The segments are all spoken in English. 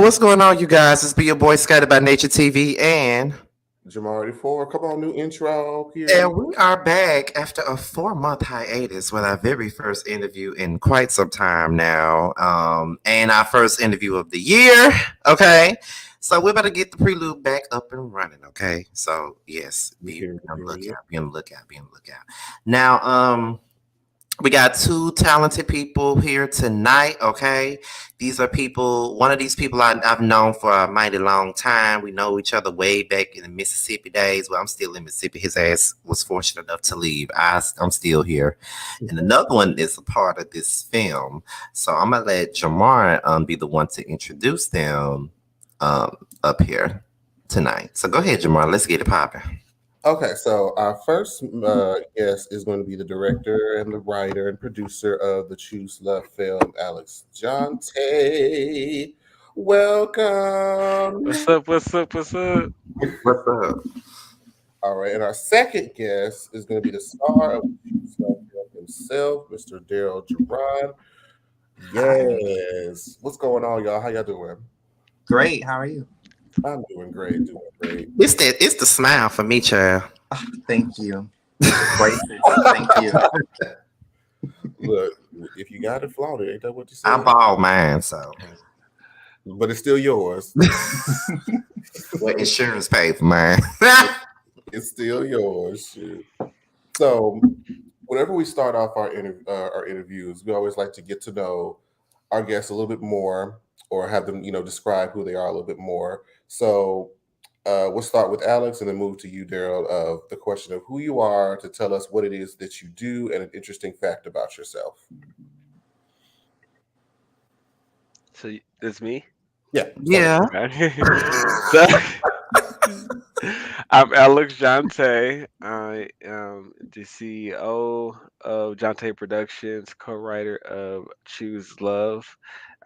what's going on, you guys? It's be your boy Scotty by Nature TV, Jamar 84. Come on, new intro here. and we are back after a 4 month hiatus with our very first interview in quite some time now, and our first interview of the year. Okay, so we're about to get the prelude back up and running. Okay, so yes, be on the lookout, be on the lookout, be on the lookout. Now, we got two talented people here tonight. Okay, these are people. One of these people I've known for a mighty long time. We know each other way back in the Mississippi days. Well, I'm still in Mississippi. His ass was fortunate enough to leave. I'm still here, and another one is a part of this film. So I'm gonna let Jamar be the one to introduce them up here tonight. So go ahead, Jamar. Let's get it popping. Okay, so our first guest is going to be the director and the writer and producer of the Choose Love film, Alex Jante. Welcome. What's up? What's up? What's up? What's up? All right, and our second guest is going to be the star of the Choose Love film himself, Mr. Daryl Jamar. Yes. What's going on, y'all? How y'all doing? Great. How are you? I'm doing great, doing great. It's the smile for me, child. Oh, thank you. Gracious. Thank you. Look, if you got it, flaunt it. Ain't that what you said? I bought mine, so But it's still yours. what insurance paid for mine. It's still yours. Shit. So, whenever we start off our interviews, we always like to get to know our guests a little bit more, or have them, describe who they are a little bit more. So, we'll start with Alex and then move to you, Daryl. Of the question of who you are, to tell us what it is that you do and an interesting fact about yourself. So it's me. Yeah. Yeah. Okay. So, I'm Alex Jante. I am the CEO of Jante Productions, co-writer of Choose Love,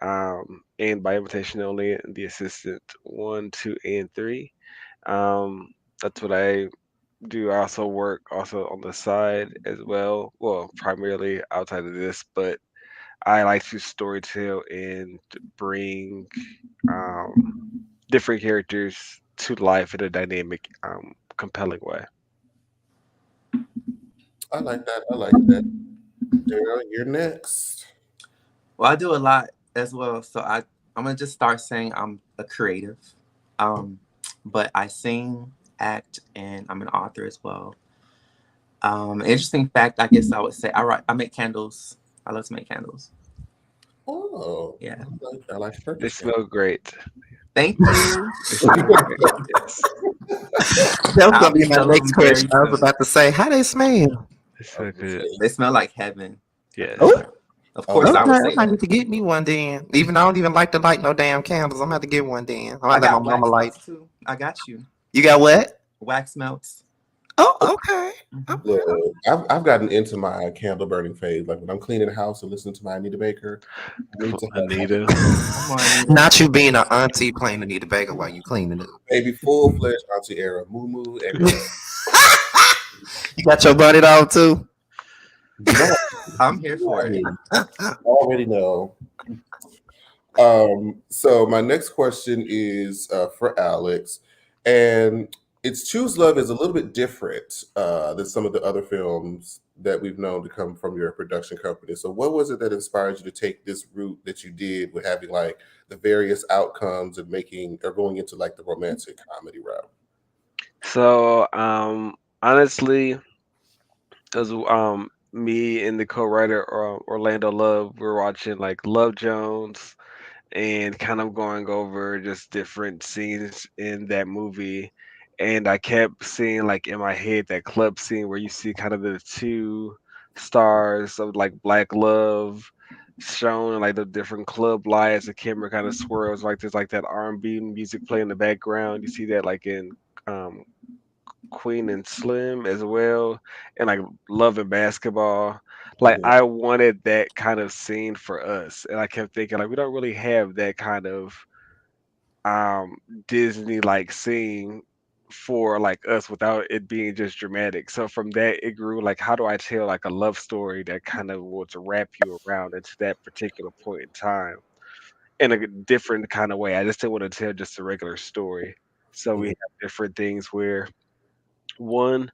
and by invitation only, the assistant 1, 2, and 3. That's what I do. I also work also on the side as well. Well, primarily outside of this, but I like to storytell and bring different characters to life in a dynamic, compelling way. I like that. I like that. Daryl, you're next. Well, I do a lot as well. So I'm gonna just start saying I'm a creative. But I sing, act, and I'm an author as well. Interesting fact, I guess I would say I make candles. I love to make candles. Oh, Yeah. I like They Turkish. smell great. Thank you. They smell great. Yes. That was gonna be my I'll be next selling very question. I was soon. about to say, how they smell? They smell good. They smell like heaven. Yes. Oh, Of course, okay. I would I say might that. need to get me one then. Even though I don't even like to light no damn candles, I'm gonna have to get one then. I I might let my got mama wax light. melts too. I got you. You got what? Wax melts. Oh, okay. Mhm. Look, I've gotten into my candle burning phase. Like when I'm cleaning the house and listening to my Anita Baker, I need to have Anita. Come on, Anita. Not you being an auntie playing Anita Baker while you cleaning it. baby full fledged auntie era, moo moo, everything. You got your buddy dog too? No, I'm here for it. I already know. So my next question is for Alex, and it's Choose Love is a little bit different than some of the other films that we've known to come from your production company. So what was it that inspired you to take this route that you did with having like the various outcomes and making or going into like the romantic comedy route? So, honestly, it was me and the co-writer Orlando Love. We were watching like Love Jones and kind of going over just different scenes in that movie. And I kept seeing like in my head that club scene where you see kind of the two stars of like black love shown in like the different club lights. The camera kind of swirls like there's like that R&B music playing in the background. You see that like in um, Queen and Slim as well, and like Love and Basketball. Like Mhm. I wanted that kind of scene for us, and I kept thinking like we don't really have that kind of um Disney like scene for like us without it being just dramatic. So from that it grew like how do I tell like a love story that kind of will to wrap you around into that particular point in time. in a different kind of way. I just didn't want to tell just a regular story. So we Mhm. have different things where one,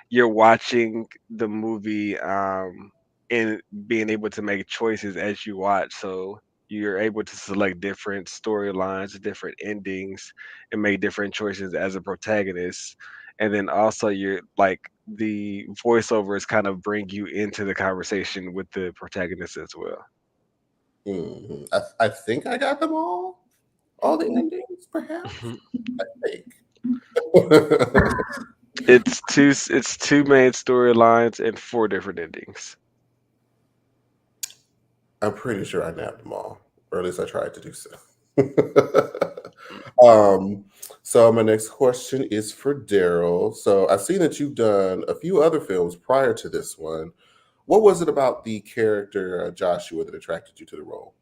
you're watching the movie and being able to make choices as you watch. So you're able to select different storylines, different endings, and make different choices as a protagonist. And then also you're like the voiceovers kind of bring you into the conversation with the protagonist as well. Mhm. I think I got them all the endings, perhaps. I think. It's two main storylines and four different endings. I'm pretty sure I nabbed them all, or at least I tried to do so. um, so my next question is for Daryl. So I've seen that you've done a few other films prior to this one. What was it about the character Joshua that attracted you to the role?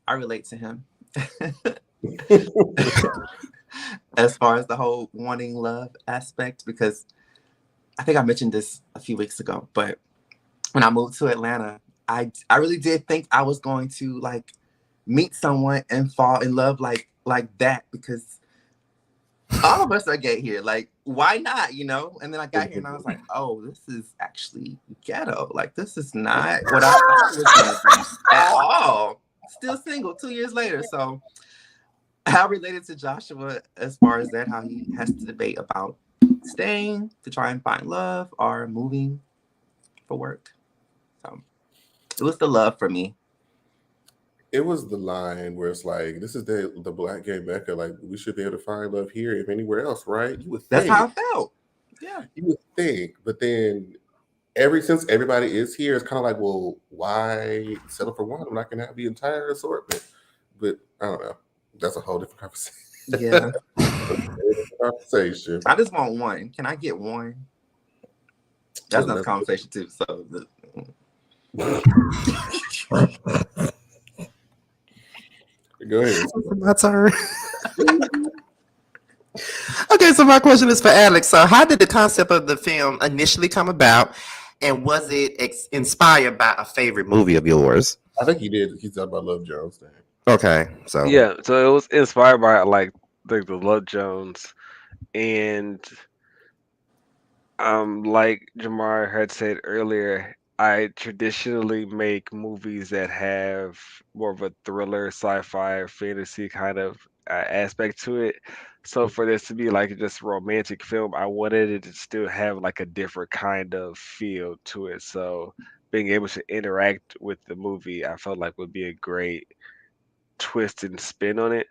I relate to him. As far as the whole wanting love aspect, because I think I mentioned this a few weeks ago, but when I moved to Atlanta, I really did think I was going to like meet someone and fall in love like that, because all of us are gay here. Like, why not? You know? And then I got here and I was like, oh, this is actually ghetto. Like, this is not what I thought it was gonna be at all. Still single 2 years later. So I related to Joshua as far as that, how he has to debate about staying to try and find love or moving for work. So it was the love for me. It was the line where it's like, "This is the black gay mecca. Like, we should be able to find love here, if anywhere else, right?" You would That's how think, I felt. Yeah. but then since everybody is here, it's kind of like, well, why settle for one when I can have the entire assortment? But I don't know. That's a whole different conversation. Yeah. Conversation. I just want one. Can I get one? That's another That's- conversation too. So Go ahead. My turn. Okay, so my question is for Alex. So, how did the concept of the film initially come about, and was it inspired by a favorite movie of yours? I think he did. He talked about Love Jones thing. Okay, so Yeah, so it was inspired by like the Love Jones and like Jamar had said earlier, I traditionally make movies that have more of a thriller, sci-fi, fantasy kind of aspect to it. So for this to be like just romantic film, I wanted it to still have like a different kind of feel to it. So being able to interact with the movie, I felt like would be a great twist and spin on it,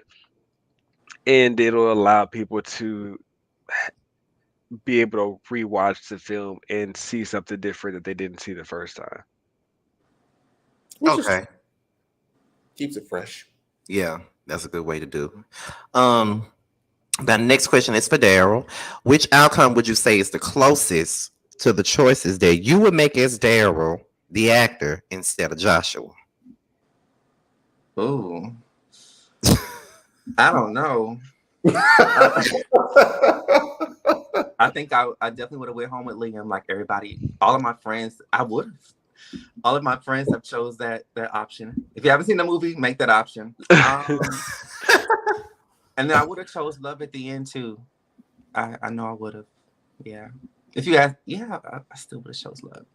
and it'll allow people to be able to rewatch the film and see something different that they didn't see the first time. Which is okay, keeps it fresh. yeah, that's a good way to do. Um, the next question is for Daryl. Which outcome would you say is the closest to the choices that you would make as Daryl, the actor, instead of Joshua? ooh. I don't know. I think I definitely would have went home with Liam, like everybody. All of my friends, I would have. All of my friends have chose that option. If you haven't seen the movie, make that option. And then I would have chose love at the end too. I know I would have. Yeah. If you ask, yeah, I still would have chose love.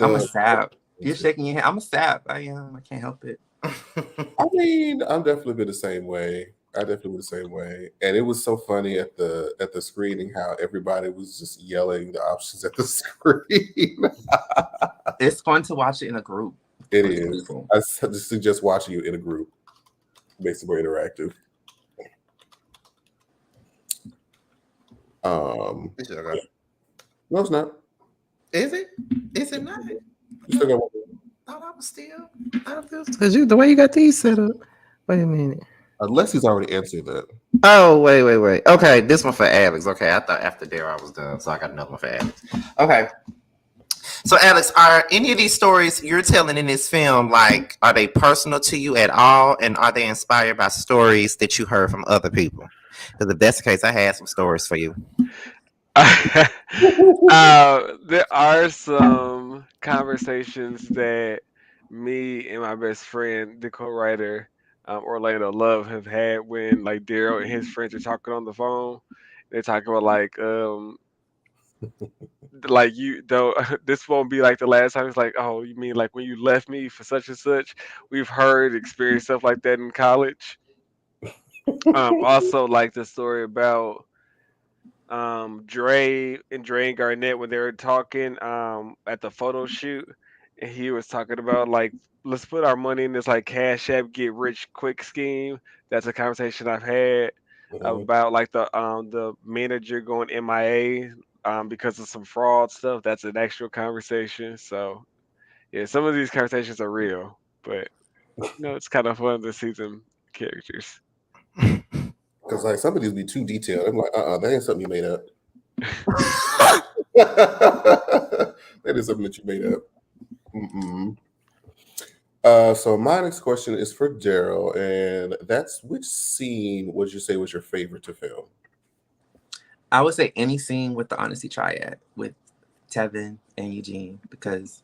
I'm a sap. You're shaking your head. I'm a sap. I am. I can't help it. I mean, I'm definitely been the same way. I definitely was the same way, and it was so funny at the screening how everybody was just yelling the options at the screen. It's fun to watch it in a group. It with is. people. I just suggest watching you in a group. Makes it more interactive. No, it's not. Is it? Is it not? You still got one. I thought I was still. Because the way you got these set up. Wait a minute. Unless he's already answered that. Oh, wait. Okay, this one for Alex. Okay, I thought after there I was done, so I got another one for Alex. Okay. So, Alex, are any of these stories you're telling in this film, like, are they personal to you at all? And are they inspired by stories that you heard from other people? Because if that's the case, I had some stories for you. There are some conversations that me and my best friend, the co-writer, Orlando Love, have had when like Daryl and his friends are talking on the phone. They're talking about like you though this won't be like the last time. It's like, oh, you mean like when you left me for such and such? We've heard experienced stuff like that in college. Also like the story about Dre and Garnett when they were talking at the photo shoot, and he was talking about like, let's put our money in this like Cash App get rich quick scheme. That's a conversation I've had Mhm. about like the manager going MIA because of some fraud stuff. That's an actual conversation. So yeah, some of these conversations are real, but it's kind of fun to see them characters. Because like some of these be too detailed. I'm like, that ain't something you made up. That is something that you made up. Mm-mm. So my next question is for Daryl, and that's which scene would you say was your favorite to film? I would say any scene with the honesty triad with Tevin and Eugene, because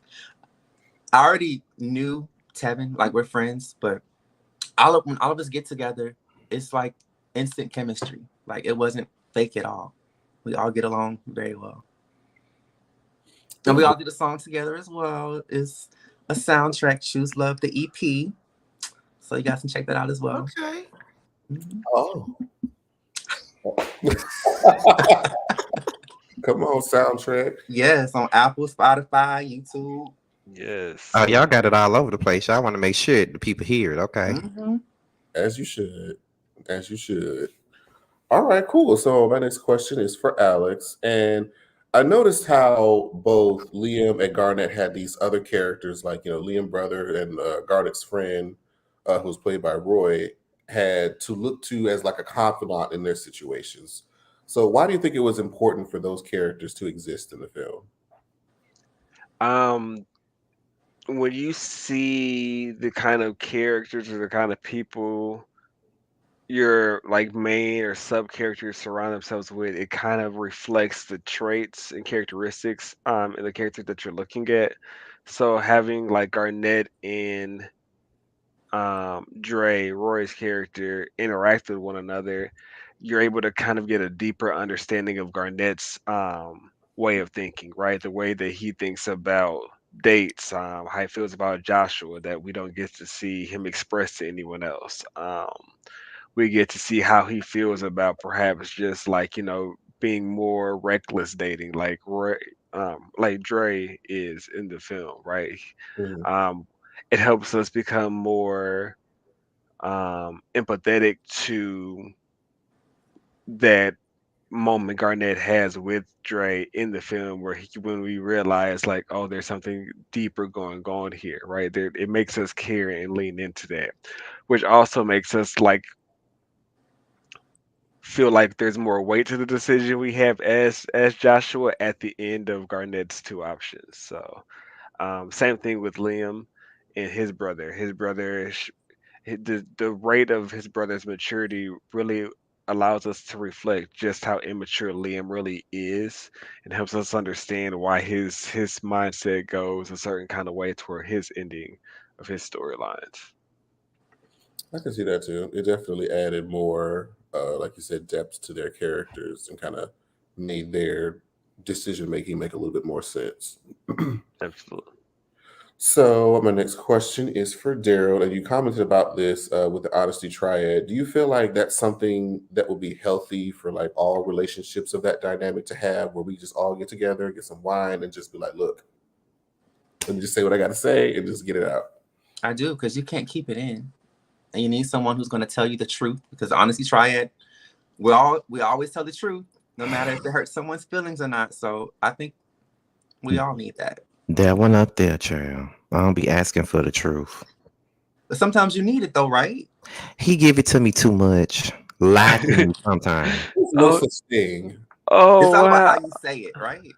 I already knew Tevin, like we're friends, but when all of us get together, it's like instant chemistry. Like it wasn't fake at all. We all get along very well. And we all did a song together as well. It's a soundtrack, Choose Love, the EP. So you guys can check that out as well. Okay. Mhm. Oh. Come on, soundtrack. Yes, on Apple, Spotify, YouTube. Yes. Oh, y'all got it all over the place. Y'all want to make sure the people hear it. Okay. Mm-hmm. As you should. As you should. All right, cool. So my next question is for Alex. And I noticed how both Liam and Garnett had these other characters, like, Liam brother and Garnett's friend, who's played by Roy, had to look to as like a confidant in their situations. So why do you think it was important for those characters to exist in the film? Um, when you see the kind of characters or the kind of people your like main or sub characters surround themselves with, it kind of reflects the traits and characteristics in the characters that you're looking at. So having like Garnett and Dre, Roy's character, interact with one another, you're able to kind of get a deeper understanding of Garnett's way of thinking, right? The way that he thinks about dates, how he feels about Joshua that we don't get to see him express to anyone else. We get to see how he feels about perhaps just like being more reckless dating, like Dre is in the film, right? Mhm. Um, it helps us become more empathetic to that moment Garnett has with Dre in the film, where when we realize like, oh, there's something deeper going on here, right? There, it makes us care and lean into that, which also makes us like feel like there's more weight to the decision we have as Joshua at the end of Garnett's two options. So same thing with Liam and his brother. His brother, the rate of his brother's maturity really allows us to reflect just how immature Liam really is, and helps us understand why his mindset goes a certain kind of way toward his ending of his storylines. I can see that too. It definitely added more, like you said, depth to their characters and kind of made their decision making make a little bit more sense. Absolutely. So my next question is for Daryl, and you commented about this with the honesty triad. Do you feel like that's something that would be healthy for like all relationships of that dynamic to have, where we just all get together, get some wine, and just be like, "Look, let me just say what I got to say and just get it out." I do, because you can't keep it in. And you need someone who's going to tell you the truth, because the honesty triad, we always tell the truth, no matter if it hurts someone's feelings or not. So I think we all need that. That one up there, child. I don't be asking for the truth. But sometimes you need it, though, right? He give it to me too much. Lie to me sometimes. There's no Oh, such thing. It's oh all about wow. how you say it, right?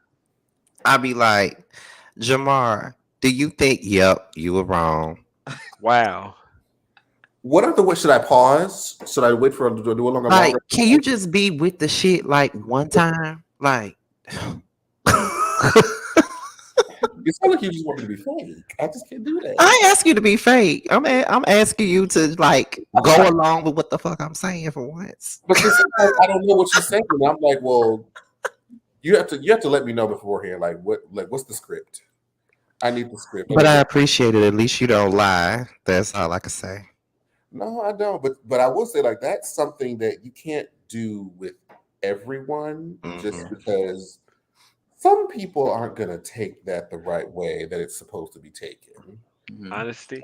I be like, Jamar, do you think? Yep, you were wrong. Wow. What other way should I pause? Should I wait for him to do a longer, Like, longer? can you just be with the shit like one time? Like, You sound like you just want me to be fake. I just can't do that. I ain't ask you to be fake. I'm asking you to like go along with what the fuck I'm saying for once. Because sometimes I don't know what you're saying. And I'm like, well, you have to let me know beforehand. What's the script? I need the script. But I appreciate it. At least you don't lie. That's all I can say. No, I don't. But I will say like that's something that you can't do with everyone just because some people aren't gonna take that the right way that it's supposed to be taken. Honesty.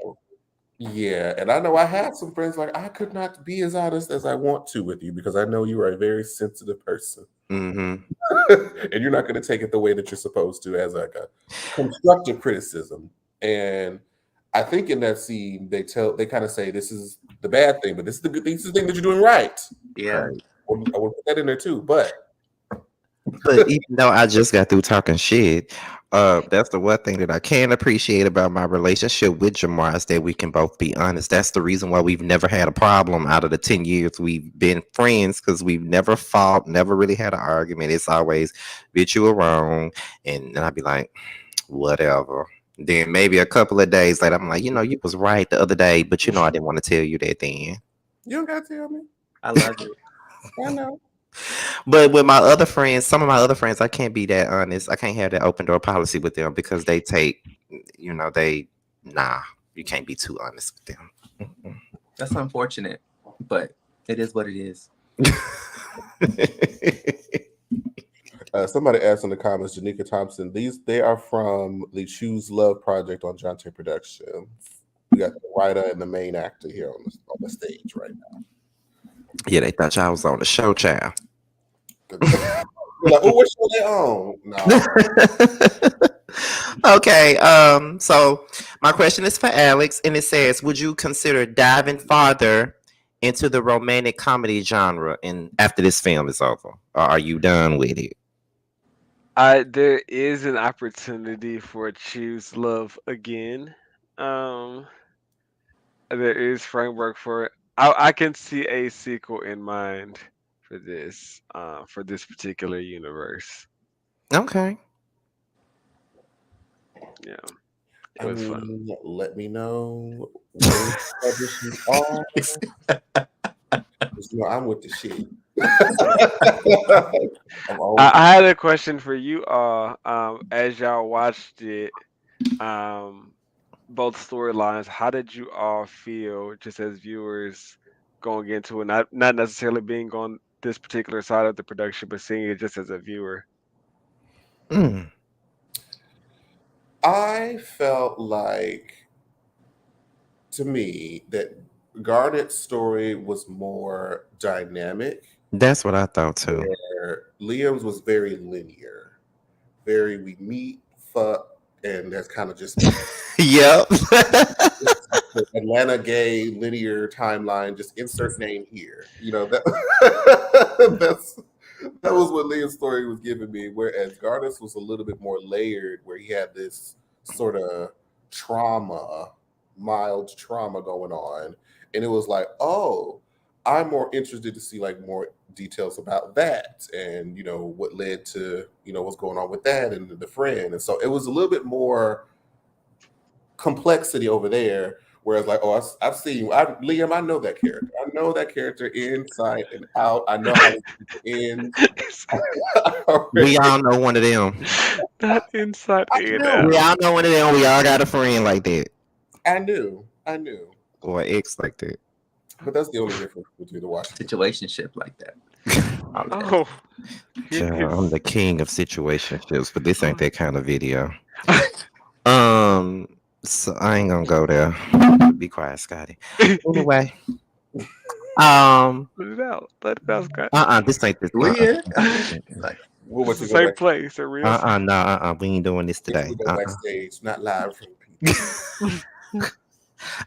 Yeah, and I know I had some friends like I could not be as honest as I want to with you because I know you are a very sensitive person, and you're not going to take it the way that you're supposed to as like a constructive criticism. And I think in that scene they kind of say this is the bad thing, but this is the good thing. This is the thing that you're doing right. Yeah, I would put that in there too, but even though I just got through talking shit, that's the one thing that I can appreciate about my relationship with Jamar is that we can both be honest. That's the reason why we've never had a problem out of the 10 years we've been friends, because we've never fought, never really had an argument. It's always, bitch, you were wrong. And I'd be like, whatever. Then maybe a couple of days later, I'm like, you was right the other day, but I didn't want to tell you that then. you don't got to tell me. I love it. I know. But with my other friends, some of my other friends, I can't be that honest. I can't have that open door policy with them because they take, you can't be too honest with them. That's unfortunate, but it is what it is. Somebody asked in the comments, Janika Thompson, they are from the Choose Love project on Jante Productions. We got the writer and the main actor here on the stage right now. Yeah, they thought y'all was on the show, child. Like, what show they on? No. Okay, so my question is for Alex, and it says, would you consider diving farther into the romantic comedy genre after this film is over? Or are you done with it? There is an opportunity for Choose Love again. There is framework for it. I can see a sequel in mind for this particular universe. Okay. Yeah, it was fun. Let me know when publishing are. I'm with the shit. I had a question for you all. As y'all watched it, both storylines, how did you all feel just as viewers going into it, not necessarily being on this particular side of the production, but seeing it just as a viewer? I felt like, to me, that Garnet's story was more dynamic. That's what I thought too. Where Liam's was very linear. We meet, fuck, and that's kind of just yep. Atlanta gay linear timeline, just insert name here. That that was what Liam's story was giving me, whereas Garnet's was a little bit more layered, where he had this sort of mild trauma going on. And it was like, oh, I'm more interested to see like more details about that and, what led to, what's going on with that and the friend. And so it was a little bit more complexity over there. Whereas like, oh, I've seen Liam, I know that character. I know that character inside and out. I know how it ends. We all know one of them. Not inside and out. We all know one of them. We all got a friend like that. I knew. Or an ex like that. But that's the only difference between the watch. Situationship like that. Oh, I'm the king of situationships, but this ain't that kind of video. So I ain't gonna go there. Be quiet, Scotty. Anyway. Let it out, Scott. This ain't this. What's the same place. We ain't doing this today. Backstage, not live.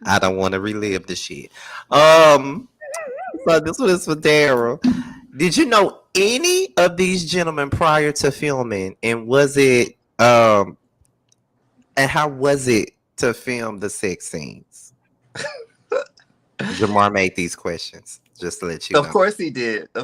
I don't want to relive the shit. So this one is for Daryl. Did you know any of these gentlemen prior to filming, and was it and how was it to film the sex scenes? Jamar made these questions just to let you know. Of course he did. I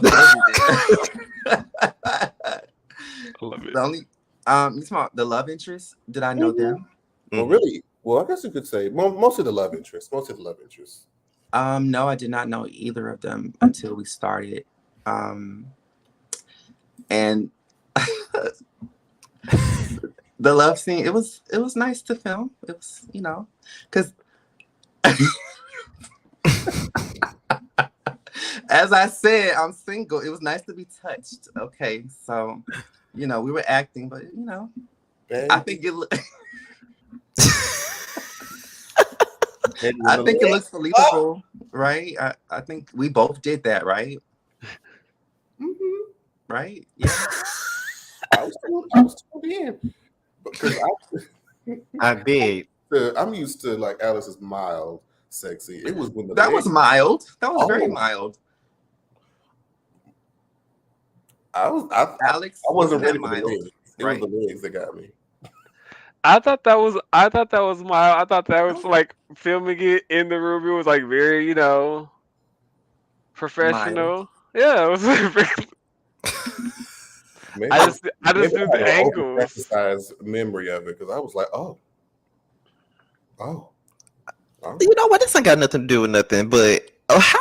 love it. You talking about the love interest? Did I know them? Well, really? Well, I guess you could say most of the love interests. Most of the love interests. No, I did not know either of them until we started. And the love scene, it was nice to film. It was, because as I said, I'm single. It was nice to be touched. Okay, so we were acting, but I think it. I think it looks believable, right? I think we both did that, right? Mm-hmm. Right? Yeah. I was tuned in because I did. I'm used to like Alice's mild sexy. It was when the That was mild. That was very Oh. mild. I Alex, wasn't ready for mild, the legs. It right? was the legs that got me. I thought that was mild. I thought that was like filming it in the room. It was like very, Mild. professional. Yeah, it was very, Maybe, I just maybe knew I the had an angles. over-exercised memory of it because I was like, oh. You know what? This ain't got nothing to do with nothing. But how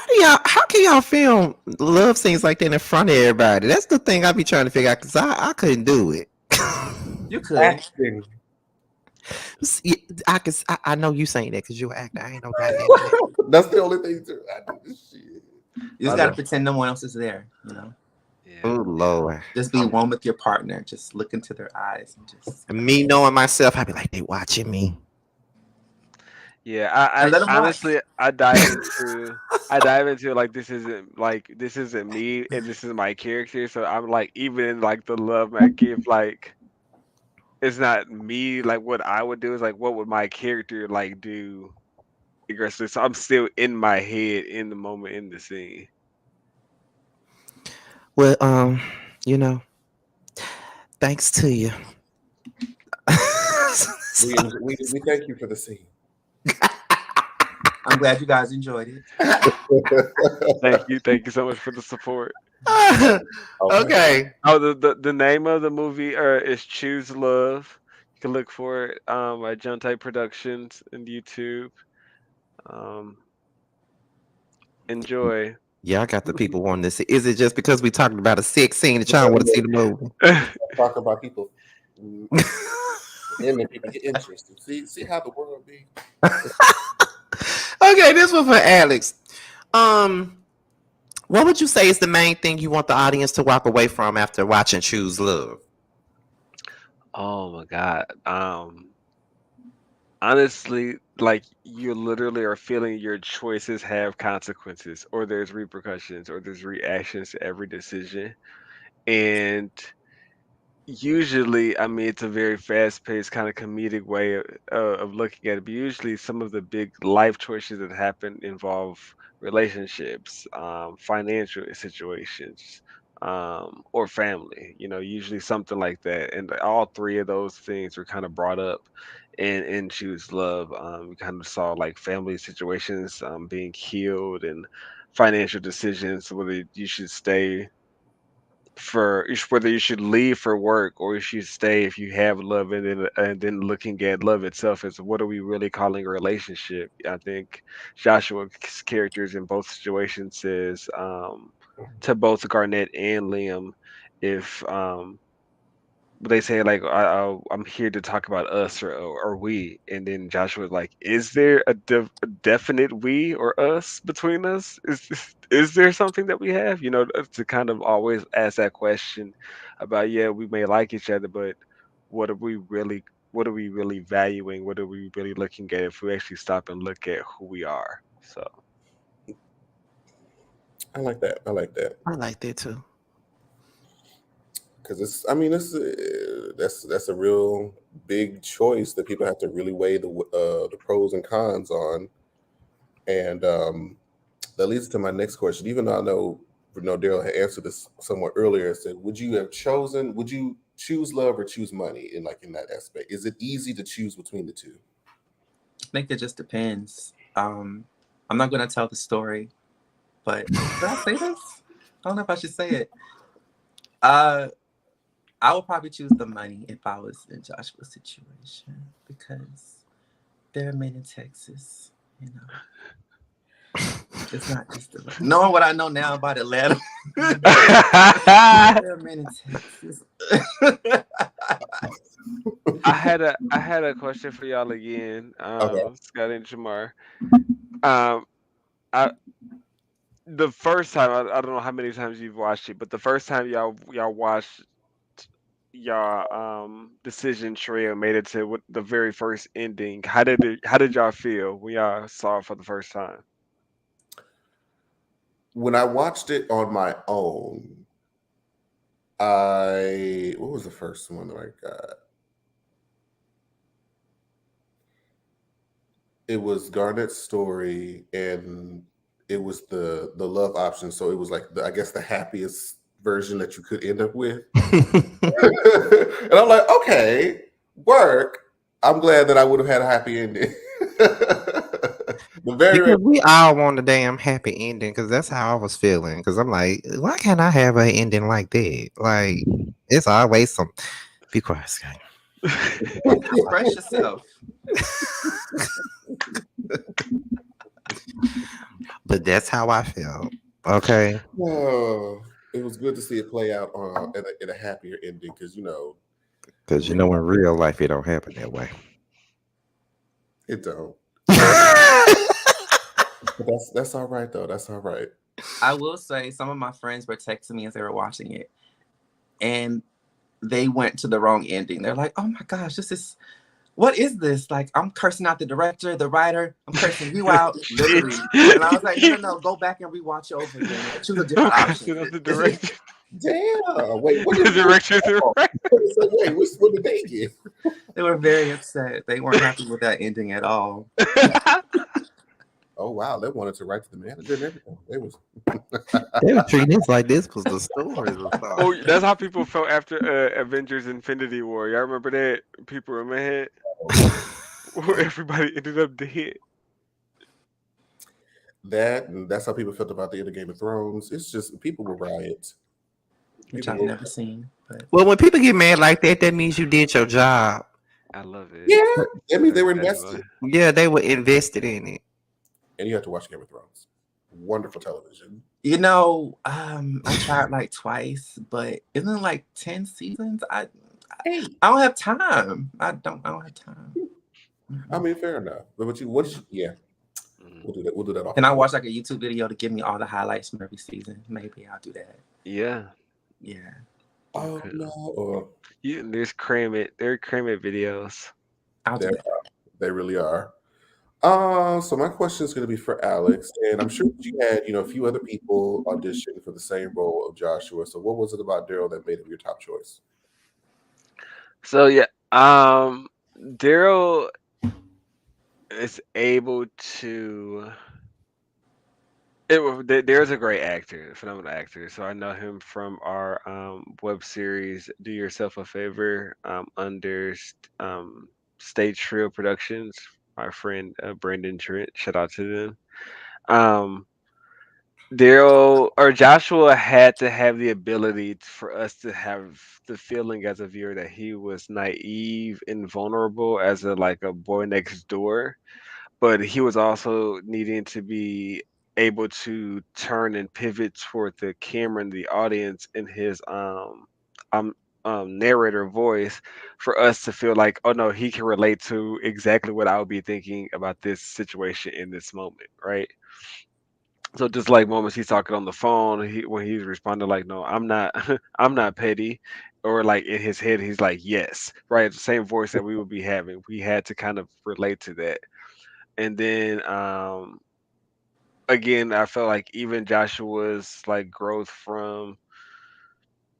can y'all film love scenes like that in front of everybody? That's the thing I be trying to figure out because I couldn't do it. You could. Acting. I know you saying that because you're an actor. I ain't no goddamn. That's the only thing I do this shit. You just gotta pretend no one else is there. Yeah. Oh Lord. Just be one with your partner. Just look into their eyes and just. Me knowing myself, I'd be like, they watching me. Yeah, And let 'em watch. honestly, I dive into like this isn't me and this is my character. So I'm like even in like the love I give like it's not me like what I would do is like what would my character like do aggressively. So I'm still in my head in the moment in the scene. Well, thanks to you. We thank you for the scene. I'm glad you guys enjoyed it. Thank you so much for the support. Okay. Oh, the name of the movie is Choose Love. You can look for it at Jante Productions and YouTube. Enjoy. Yeah, I got the people wanting to see. Is it just because we talking about a sex scene that y'all want to see the movie? Talk about people. And then people get interested. See how the world be. Okay, this one for Alex. What would you say is the main thing you want the audience to walk away from after watching Choose Love? Oh my God. Honestly, like you literally are feeling your choices have consequences, or there's repercussions, or there's reactions to every decision. And usually, I mean, it's a very fast-paced kind of comedic way of looking at it. But usually, some of the big life choices that happen involve relationships, financial situations, or family. Usually something like that. And all three of those things were kind of brought up in Choose Love. We kind of saw like family situations being healed and financial decisions, whether you should stay whether you should leave for work or you should stay if you have love, and then looking at love itself as what are we really calling a relationship. I think Joshua's characters in both situations says to both Garnett and Liam, if they say like I'm here to talk about us or we, and then Joshua was like, is there a definite we or us between us? Is there something that we have? To kind of always ask that question about, yeah, we may like each other, but what are we really what are we really valuing? What are we really looking at if we actually stop and look at who we are? So I like that. I like that too. Because that's a real big choice that people have to really weigh the pros and cons on, and that leads to my next question. Even though I know Daryl had answered this somewhat earlier, I said, would you choose love or choose money in that aspect? Is it easy to choose between the two? I think it just depends. I'm not gonna tell the story, but did I say this? I don't know if I should say it. I would probably choose the money if I was in Joshua's situation because there are men in Texas, you know. It's not just the money. Knowing what I know now about Atlanta, there are men in Texas. I had a question for y'all again, Okay. Scotty and Jamar. Um, I the first time I don't know how many times you've watched it, but the first time y'all watched y'all decision trail made it to the very first ending. How did y'all feel when y'all saw it for the first time? When I watched it on my own, what was the first one that I got? It was Garnett's story, and it was the love option. So it was like I guess the happiest version that you could end up with. And I'm like, okay, work. I'm glad that I would have had a happy ending. The very Because we all want a damn happy ending, because that's how I was feeling. Because I'm like, why can't I have an ending like that? Like, it's always some. Be quiet, Scott. Express yourself. But that's how I felt. Okay. oh, it was good to see it play out in a happier ending because Because in real life, it don't happen that way. it don't. But that's all right though. That's all right. I will say some of my friends were texting me as they were watching it, and they went to the wrong ending. They're like, "Oh my gosh, what is this? Like, I'm cursing out the director, the writer. I'm cursing you out, literally." And I was like, no, go back and rewatch it over again. Like, choose a different option. The director. Damn. Wait, what The did director. wait, what did they get? They were very upset. They weren't happy with that ending at all. Oh wow, they wanted to write to the manager and everything. They were treating this like this was the story or something. Oh, that's how people felt after Avengers: Infinity War. Y'all remember that? People were mad. Everybody ended up dead. That's how people felt about the end of Game of Thrones. It's just people will riot. Which People I've will, never seen. But Well, when people get mad like that, that means you did your job. I love it. yeah. I mean, they were Definitely. invested, Yeah, they were invested in it. and you have to watch Game of Thrones. Wonderful television. I tried like twice, but isn't it like 10 seasons? I Hey, don't have time. I don't have time. I mean, fair enough. But yeah, we'll do that. We'll do that off. Can I watch like a YouTube video to give me all the highlights from every season? Maybe I'll do that. Yeah. Yeah. Oh Okay. no, There's Cram It. There are Cram It videos. I'll do that. they really are. So my question is going to be for Alex, and I'm sure that you had, a few other people audition for the same role of Joshua. So what was it about Daryl that made him your top choice? So yeah, Daryl is able to. There's a great actor, phenomenal actor. So I know him from our web series "Do Yourself a Favor" under Stage Trio Productions. My friend Brandon Trent, shout out to them. Um, Daryl or Joshua had to have the ability for us to have the feeling as a viewer that he was naive and vulnerable as a boy next door, but he was also needing to be able to turn and pivot toward the camera and the audience in his um narrator voice for us to feel like, oh no, he can relate to exactly what I would be thinking about this situation in this moment, right? So just like moments he's talking on the phone, when he's responding like, "No, I'm not, I'm not petty," or like in his head he's like, "Yes," right? The same voice that we would be having. We had to kind of relate to that, and then again, I felt like even Joshua's like growth from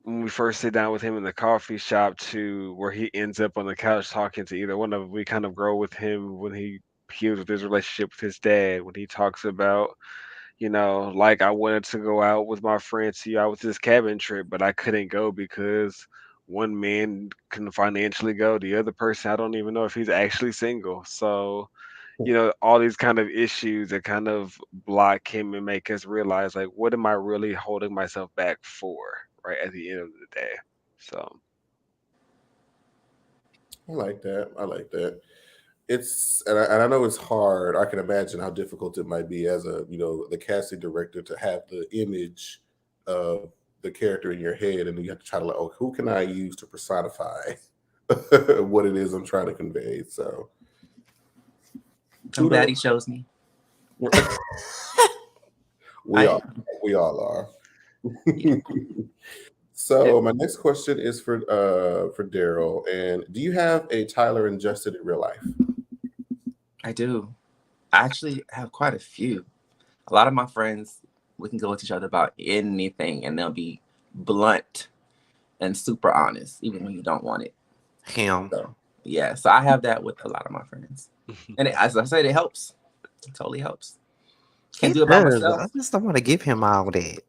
when we first sit down with him in the coffee shop to where he ends up on the couch talking to either one of them. We kind of grow with him when he was with his relationship with his dad, when he talks about, like I wanted to go out with my friends to out with this cabin trip, but I couldn't go because one man couldn't financially go. The other person, I don't even know if he's actually single. So, all these kind of issues that kind of block him and make us realize, like, what am I really holding myself back for, right, at the end of the day? So, I like that. I like that. And I know it's hard. I can imagine how difficult it might be as a the casting director to have the image of the character in your head, and you have to try to like, oh, who can I use to personify what it is I'm trying to convey? So I'm glad he chose me. we all are. Yeah. So my next question is for Daryl. And do you have a Tyler and Justin in real life? I do. I actually have quite a few. A lot of my friends, we can go with each other about anything, and they'll be blunt and super honest, even when you don't want it. Him. So yeah, so I have that with a lot of my friends, and as I said, it helps. It totally helps. Can't do it by myself. I just don't want to give him all that.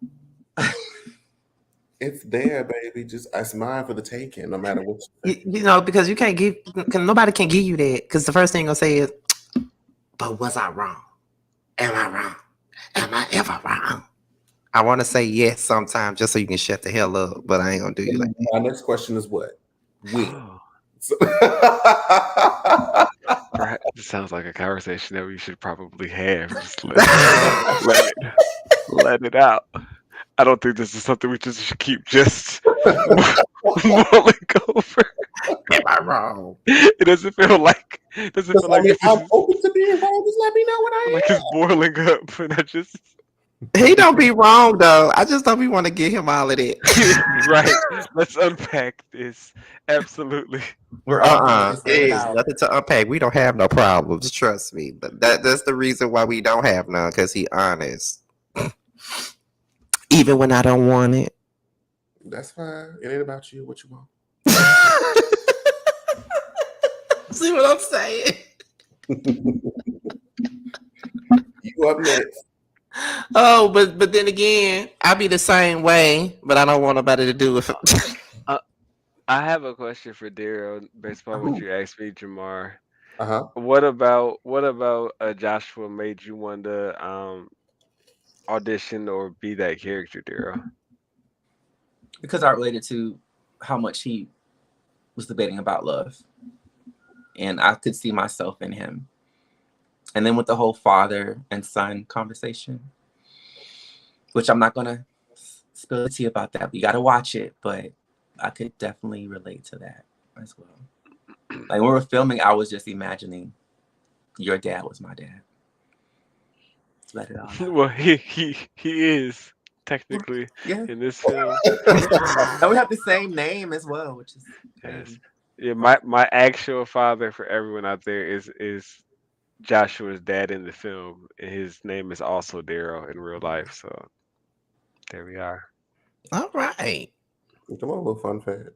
It's there, baby. Just it's mine for the taking, no matter what. Because you can't give. Nobody can give you that. Because the first thing you'll say is, "But was I wrong? Am I wrong? Am I ever wrong?" I want to say yes sometimes, just so you can shut the hell up. But I ain't gonna do you like that. My next question is what? When? So- Right. This sounds like a conversation that we should probably have. Just let it out. I don't think this is something we just should keep just mulling over. Am I wrong? It doesn't feel like this I'm is open to being wrong. Just let me know what I like am. it's boiling up, and I just He don't be wrong though. I just don't be want to give him all of that. right. Let's unpack this. Absolutely. We're all It is nothing to unpack. We don't have no problems. Trust me. But that's the reason why we don't have none. Because he honest. Even when I don't want it. That's fine. It ain't about you. What you want? See what I'm saying? You up next? Oh, but then again, I be the same way, but I don't want nobody to do it. I have a question for Daryl based upon what you asked me, Jamar. Uh-huh. What about Joshua made you want to audition or be that character, Daryl? because I related to how much he was debating about love, and I could see myself in him. And then with the whole father and son conversation, which I'm not gonna spill the tea about that. But you got to watch it, but I could definitely relate to that as well. Like when we were filming, I was just imagining your dad was my dad. Let it all out. Well, he is technically Yeah. in this film. And we have the same name as well, which is crazy. Yes. Yeah, my actual father for everyone out there is Joshua's dad in the film, and his name is also Daryl in real life. So there we are. All right. Come on, a little fun fact.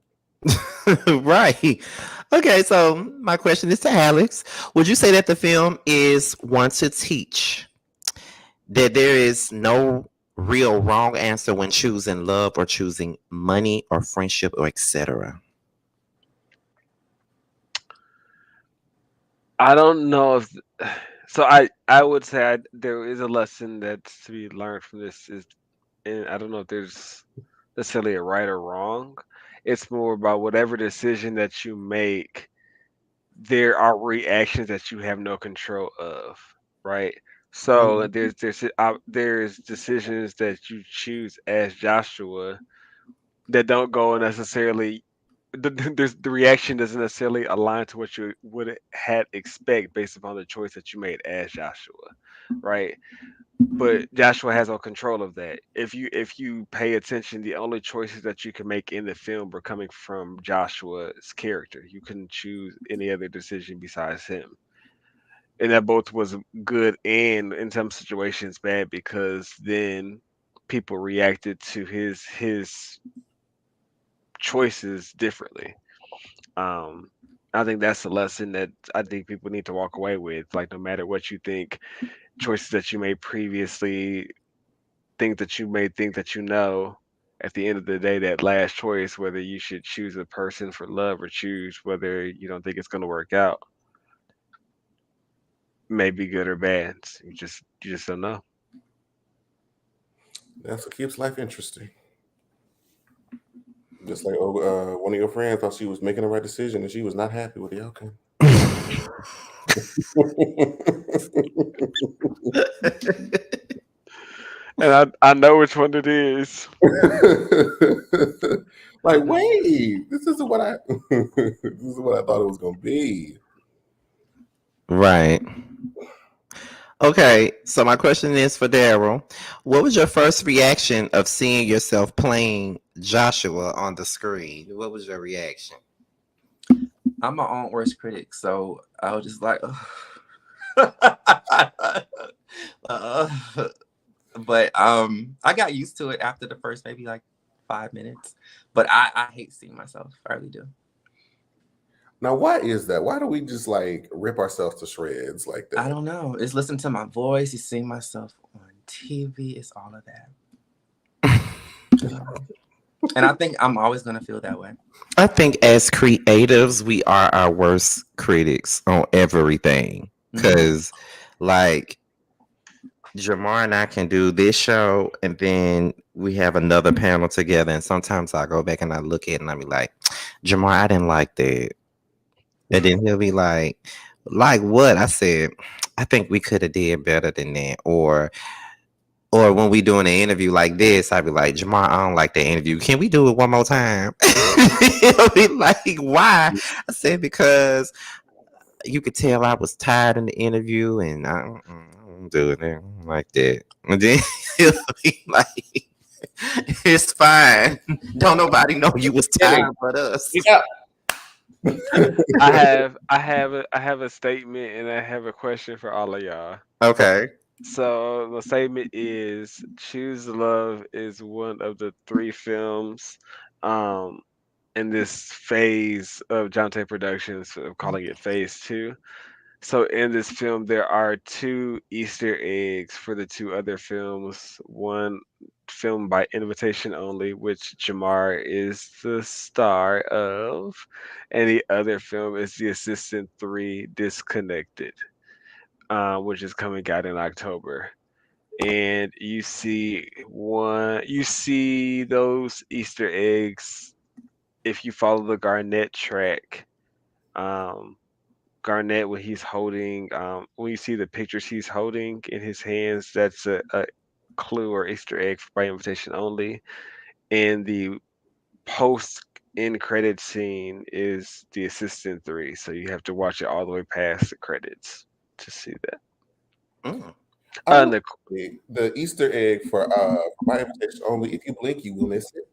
Right. Okay, so my question is to Alex. Would you say that the film is one to teach that there is no real wrong answer when choosing love or choosing money or friendship or etc.? I don't know if so. I would say there is a lesson that's to be learned from this. And I don't know if there's necessarily a right or wrong. It's more about whatever decision that you make, there are reactions that you have no control of, right? So there's decisions that you choose as Joshua that don't go necessarily. The reaction doesn't necessarily align to what you would had expect based upon the choice that you made as Joshua, right? But Joshua has no control of that. If you pay attention, the only choices that you can make in the film were coming from Joshua's character. You couldn't choose any other decision besides him. And that both was good and in some situations bad because then people reacted to his choices differently. Um I think that's a lesson that I think people need to walk away with. Like no matter what you think, choices that you made previously, things that you may think that you know, at the end of the day, that last choice, whether you should choose a person for love or choose whether you don't think it's going to work out, may be good or bad. You just don't know. That's what keeps life interesting. Just like one of your friends thought she was making the right decision and she was not happy with the outcome. And I know which one it is. Like, wait, this isn't what I this is what I thought it was gonna be. Right. Okay, so my question is for Daryl. What was your first reaction of seeing yourself playing Joshua on the screen? What was your reaction? I'm my own worst critic, so I was just like, but I got used to it after the first maybe like 5 minutes. But I hate seeing myself. I really do. Now, why is that? Why do we just like rip ourselves to shreds like that? I don't know. It's listening to my voice. It's seeing myself on TV. It's all of that. And I think I'm always gonna feel that way. I think as creatives, we are our worst critics on everything. Because, like, Jamar and I can do this show, and then we have another panel together. And sometimes I go back and I look at it and I be like, Jamar, I didn't like that. And then he'll be like what? I said, I think we could have did better than that. Or when we doing an interview like this, I'd be like, Jamar, I don't like that interview. Can we do it one more time? He'll be like, why? I said, because you could tell I was tired in the interview and I don't do it like that. And then he'll be like, it's fine. Don't nobody know you was tired but us. Yeah. I have a statement and I have a question for all of y'all. Okay. So the statement is Choose Love is one of the 3 films in this phase of Jante Productions, so calling it phase 2. So in this film there are 2 Easter eggs for the 2 other films. One film by invitation only, which Jamar is the star of, and the other film is The Assistant 3 Disconnected, which is coming out in October. And you see those Easter eggs if you follow the Garnett track. Garnett, when he's holding, when you see the pictures he's holding in his hands, that's a clue or Easter egg by invitation only. And the post end credit scene is The Assistant 3, so you have to watch it all the way past the credits to see that. The Easter egg for my invitation only. If you blink, you will miss it.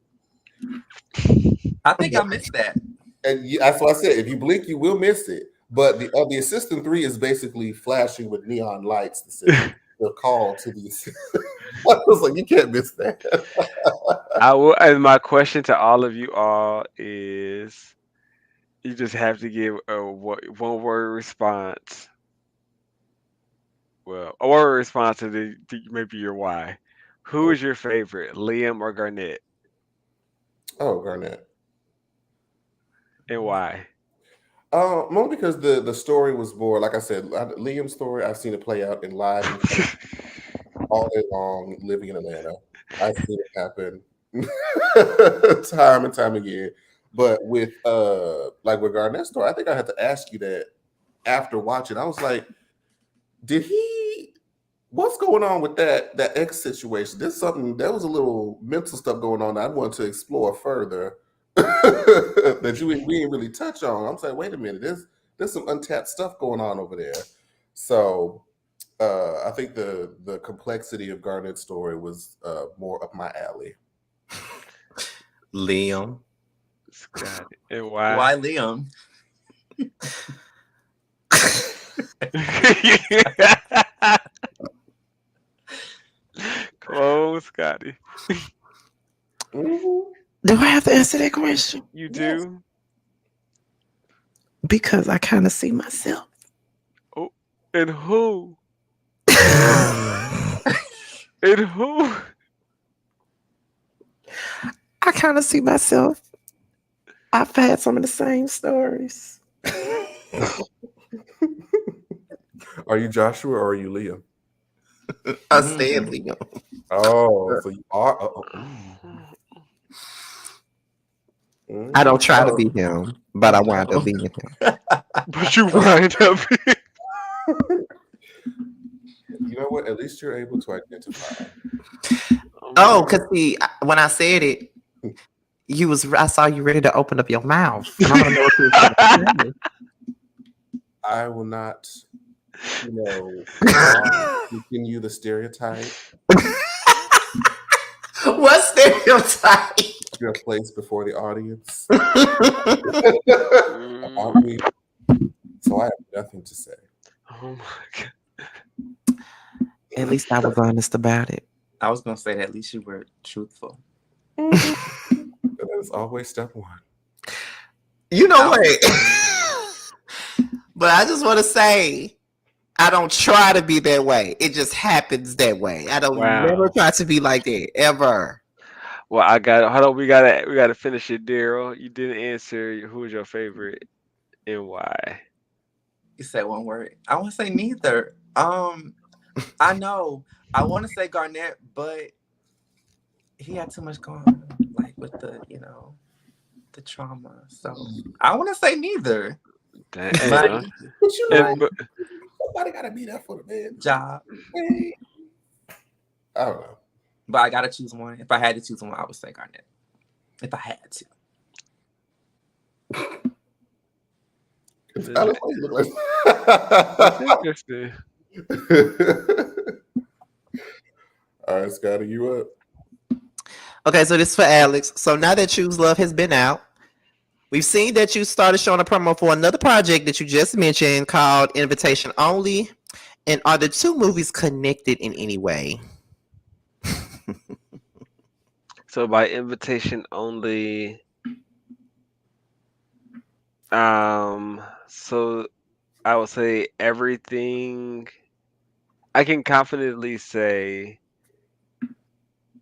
I think I missed that. And that's what I said. If you blink, you will miss it. But the Assistant 3 is basically flashing with neon lights to say the call to the assistant. I was like, you can't miss that. I will, and my question to all of you all is, you just have to give a one word response. Well, a word response to maybe your why. Who is your favorite, Liam or Garnett, Oh, Garnett. and why? Mostly because the story was more, like I said, Liam's story. I've seen it play out in live all day long, living in Atlanta. I've seen it happen time and time again. But with with Garnett's story, I think I had to ask you that after watching. I was like, what's going on with that X situation? There's something, there was a little mental stuff going on that I wanted to explore further that we didn't really touch on. I'm saying, wait a minute, there's some untapped stuff going on over there. So I think the complexity of Garnett's story was more up my alley. Liam. Scotty. And why? Why Liam? Come on, Scotty. Do I have to answer that question? You do? Because I kind of see myself. Oh, and who? And who? I kind of see myself. I've had some of the same stories. Are you Joshua or are you Liam? I said Liam. Oh, so you are. I don't try to Oh, be him, but Oh I wind up no. being him. But you wind up. you know what? At least you're able to identify. Oh my Oh, god. cause see, when I said it, I saw you ready to open up your mouth, and I want to know what you was gonna I will not, you know, say. continue the stereotype. What stereotype? Your place before the audience about Mm. me, so I have nothing to say. Oh my god. At least I was honest about it. I was gonna say that at least you were truthful. That is always step one. You know I what? was- But I just want to say, I don't try to be that way. It just happens that way. I don't never Wow. try to be like that ever. Well, I got. Hold on. We gotta finish it, Daryl. You didn't answer. Who was your favorite and why? You said one word. I want to say neither. I know. I want to say Garnett, but he had too much going on, like with the trauma. So I want to say neither. Hey, Money, But you know, money, but somebody gotta be there for the man. job. Hey. I don't know. But I gotta choose one. If I had to choose one, I would say Garnett. If I had to. Alex, why you look that's like interesting. All right, Scotty, you up? Okay, so this is for Alex. So now that Choose Love has been out, we've seen that you started showing a promo for another project that you just mentioned called Invitation Only. And are the two movies connected in any way? So by invitation only. So I would say everything. I can confidently say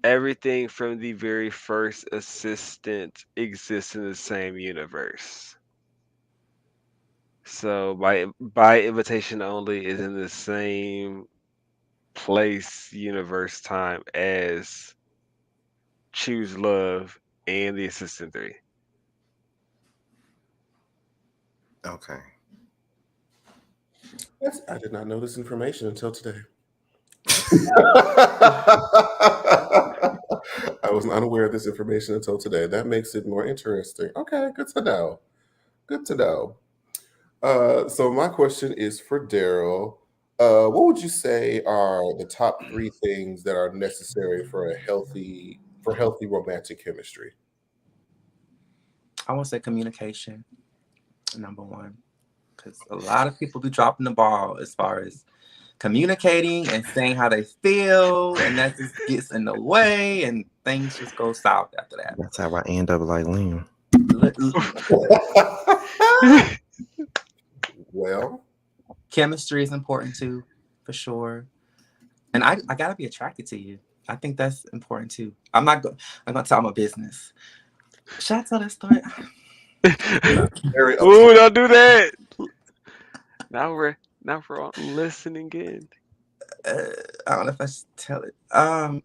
everything from the very first assistant exists in the same universe. So by invitation only is in the same place, universe, time as Choose Love and the Assistant 3. Okay. I did not know this information until today. I was unaware of this information until today. That makes it more interesting. Okay, good to know. Good to know. So my question is for Daryl. What would you say are the top three things that are necessary for healthy romantic chemistry? I want to say communication, number one. Because a lot of people be dropping the ball as far as communicating and saying how they feel, and that just gets in the way, and things just go south after that. That's how I end up like Liam. Well, Chemistry is important too, for sure. And I gotta be attracted to you. I think that's important too. I'm gonna tell my business. Should I tell that story? very Ooh, upfront. don't do that. Now we're all listening in. I don't know if I should tell it.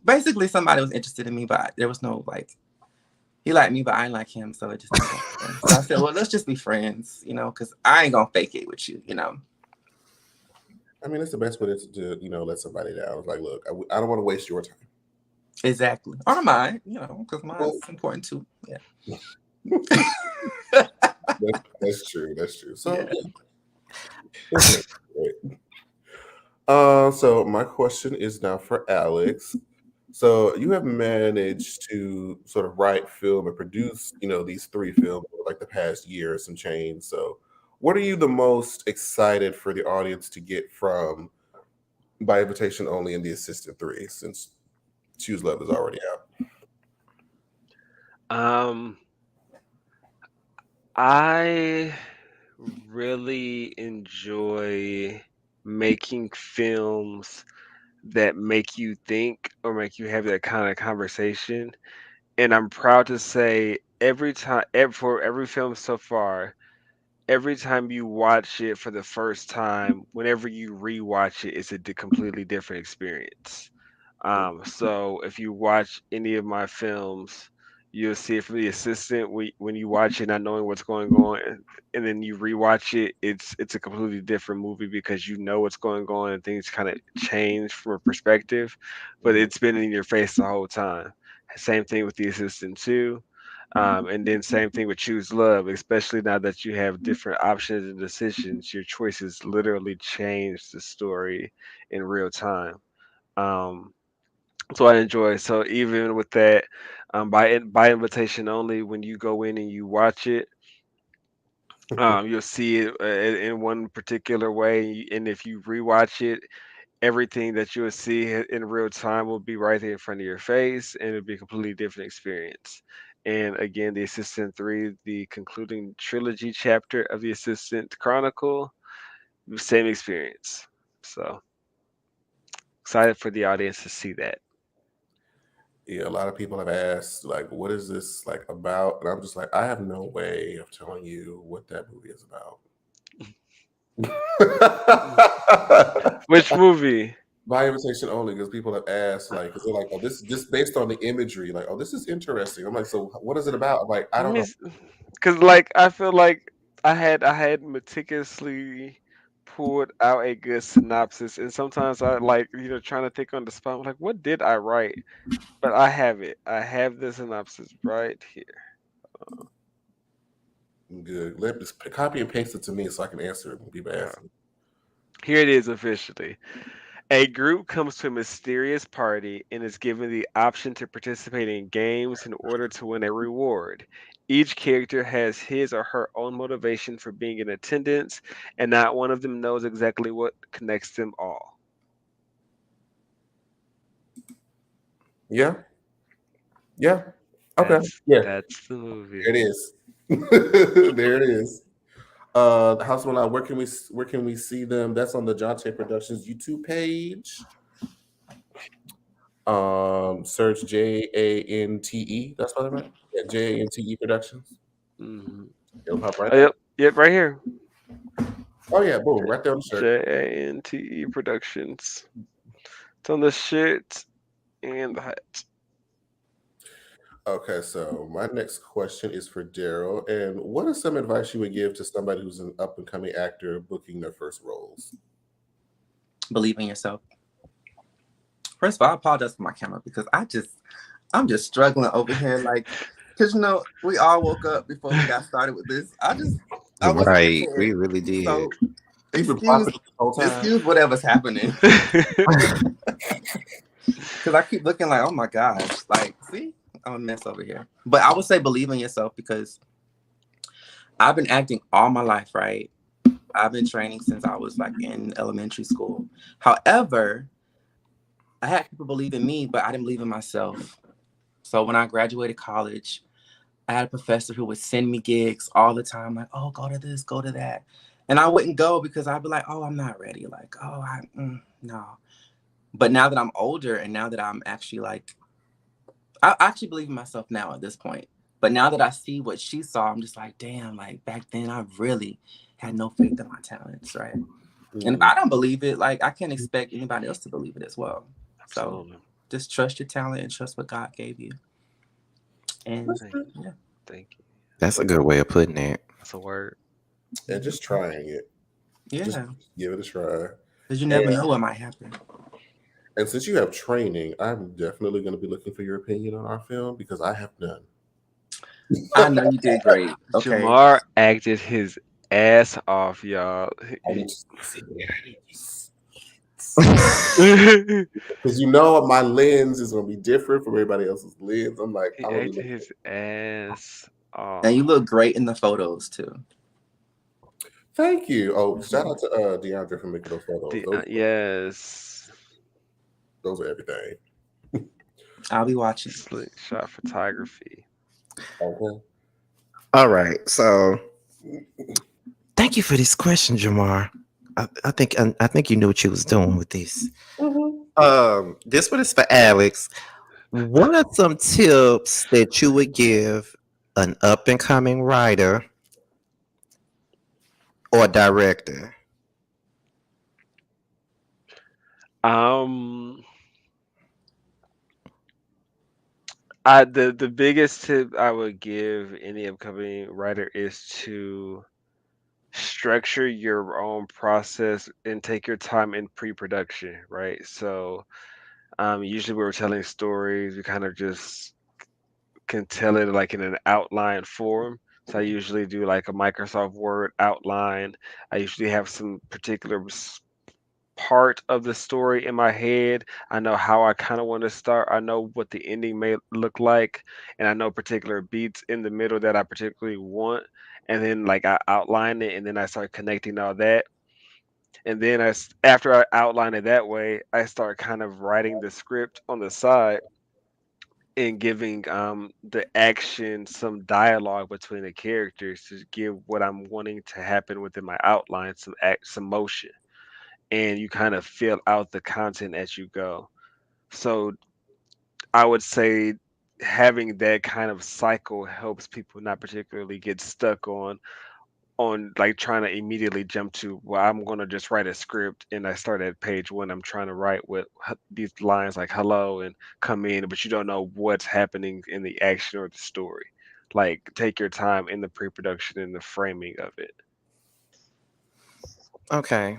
Basically, somebody was interested in me, but there was no like. He liked me, but I didn't like him, so it just didn't happen. So I said, "Well, let's just be friends, because I ain't gonna fake it with you, I mean, it's the best way to let somebody down. It's like, look, I don't want to waste your time. Exactly. Or mine, because mine's Well, important too. Yeah. that's true. That's true. So, Yeah. okay, great. So my question is now for Alex. So you have managed to sort of write, film, and produce, these three films over like the past year or some change. So, what are you the most excited for the audience to get from By Invitation Only and The Assistant 3, since Choose Love is already out? Um, I really enjoy making films that make you think or make you have that kind of conversation. And I'm proud to say every time, for every film so far, every time you watch it for the first time, whenever you rewatch it, it's a completely different experience. So if you watch any of my films, You'll see it from the assistant when you watch it, not knowing what's going on, and then you rewatch it. It's a completely different movie because you know what's going on and things kind of change from a perspective, but Mhm. it's been in your face the whole time. Same thing with the assistant too. And then same thing with choose love, especially now that you have different options and decisions. Your choices literally change the story in real time. Um, so I enjoy. So even with that, by invitation only, when you go in and you watch it, you'll see it in one particular way. And if you rewatch it, everything that you'll see in real time will be right there in front of your face, and it'll be a completely different experience. And again, the Assistant 3, the concluding trilogy chapter of the Assistant Chronicle, same experience. So excited for the audience to see that. Yeah, a lot of people have asked, like, what is this like about? And I'm just like, I have no way of telling you what that movie is about. Which movie? By invitation only, because people have asked, like, because they're like, oh, this is just based on the imagery, like, oh, this is interesting. I'm like, so what is it about? I'm like, I Let don't me, know. because like I feel like I had meticulously pulled out a good synopsis, and sometimes I like trying to think on the spot. I'm like, what did I write? But I have it. I have the synopsis right here. Good. Let just copy and paste it to me so I can answer it when people Uh, ask me. Here it is officially. A group comes to a mysterious party and is given the option to participate in games in order to win a reward. Each character has his or her own motivation for being in attendance, and not one of them knows exactly what connects them all. Yeah. Yeah. Okay. That's Yeah. that's the movie. There it is. There it is. House One Out. Where can we see them? That's on the Jante Productions YouTube page. Search JANTE. That's what I meant. Yeah, JANTE Productions. Hmm. It'll pop right Oh, up. yep, right here. Oh yeah, boom, right there on the shirt. Jante Productions. It's on the shirt and the hat. Okay, so my next question is for Daryl. And what is some advice you would give to somebody who's an up and coming actor booking their first roles? Believe in yourself. First of all, I apologize for my camera because I'm just struggling over here, like, because we all woke up before we got started with this. I wasn't Right. prepared. We really did. So You've been excuse popping this whole time. excuse whatever's happening. Because I keep looking like, oh my gosh, like, see, I'm a mess over here. But I would say believe in yourself because I've been acting all my life, right? I've been training since I was like in elementary school. However, I had people believe in me, but I didn't believe in myself. So when I graduated college, I had a professor who would send me gigs all the time, like, oh, go to this, go to that. And I wouldn't go because I'd be like, oh, I'm not ready. Like, oh, no. But now that I'm older and now that I'm actually like, I actually believe in myself now at this point. But now that I see what she saw, I'm just like, damn, like back then I really had no faith in my talents, right? And if I don't believe it, like I can't expect anybody else to believe it as well. So Absolutely. just trust your talent and trust what God gave you. And Thank, yeah. thank you. That's a good way of putting it. That's a word. And just trying it. Just Yeah. give it a try. Because you never know what might happen. And since you have training, I'm definitely going to be looking for your opinion on our film because I have none. I know you did great. Okay. Jamar acted his ass off, y'all. I need to see because my lens is going to be different from everybody else's lens. I'm like, He I'm going to be acted looking. his ass And you off. look great in the photos too. Thank you. Oh, shout out to DeAndre for making those photos. Yes. Those are everything. I'll be watching. Slick shot photography. Okay. All right. So thank you for this question, Jamar. I think you knew what you was doing with this. This one is for Alex. What are some tips that you would give an up and coming writer or director? Um, The biggest tip I would give any upcoming writer is to structure your own process and take your time in pre-production, right? So usually we were telling stories, we kind of just can tell it like in an outline form. So I usually do like a Microsoft Word outline. I usually have some particular part of the story in my head. I know how I kind of want to start. I know what the ending may look like, and I know particular beats in the middle that I particularly want. And then like I outline it, and then I start connecting all that. And then after I outline it that way, I start kind of writing the script on the side and giving the action some dialogue between the characters to give what I'm wanting to happen within my outline, some motion, and you kind of fill out the content as you go. So I would say having that kind of cycle helps people not particularly get stuck on like trying to immediately jump to, well, I'm going to just write a script and I start at page one. I'm trying to write with these lines like hello and come in, but you don't know what's happening in the action or the story. Like take your time in the pre-production and the framing of it. Okay,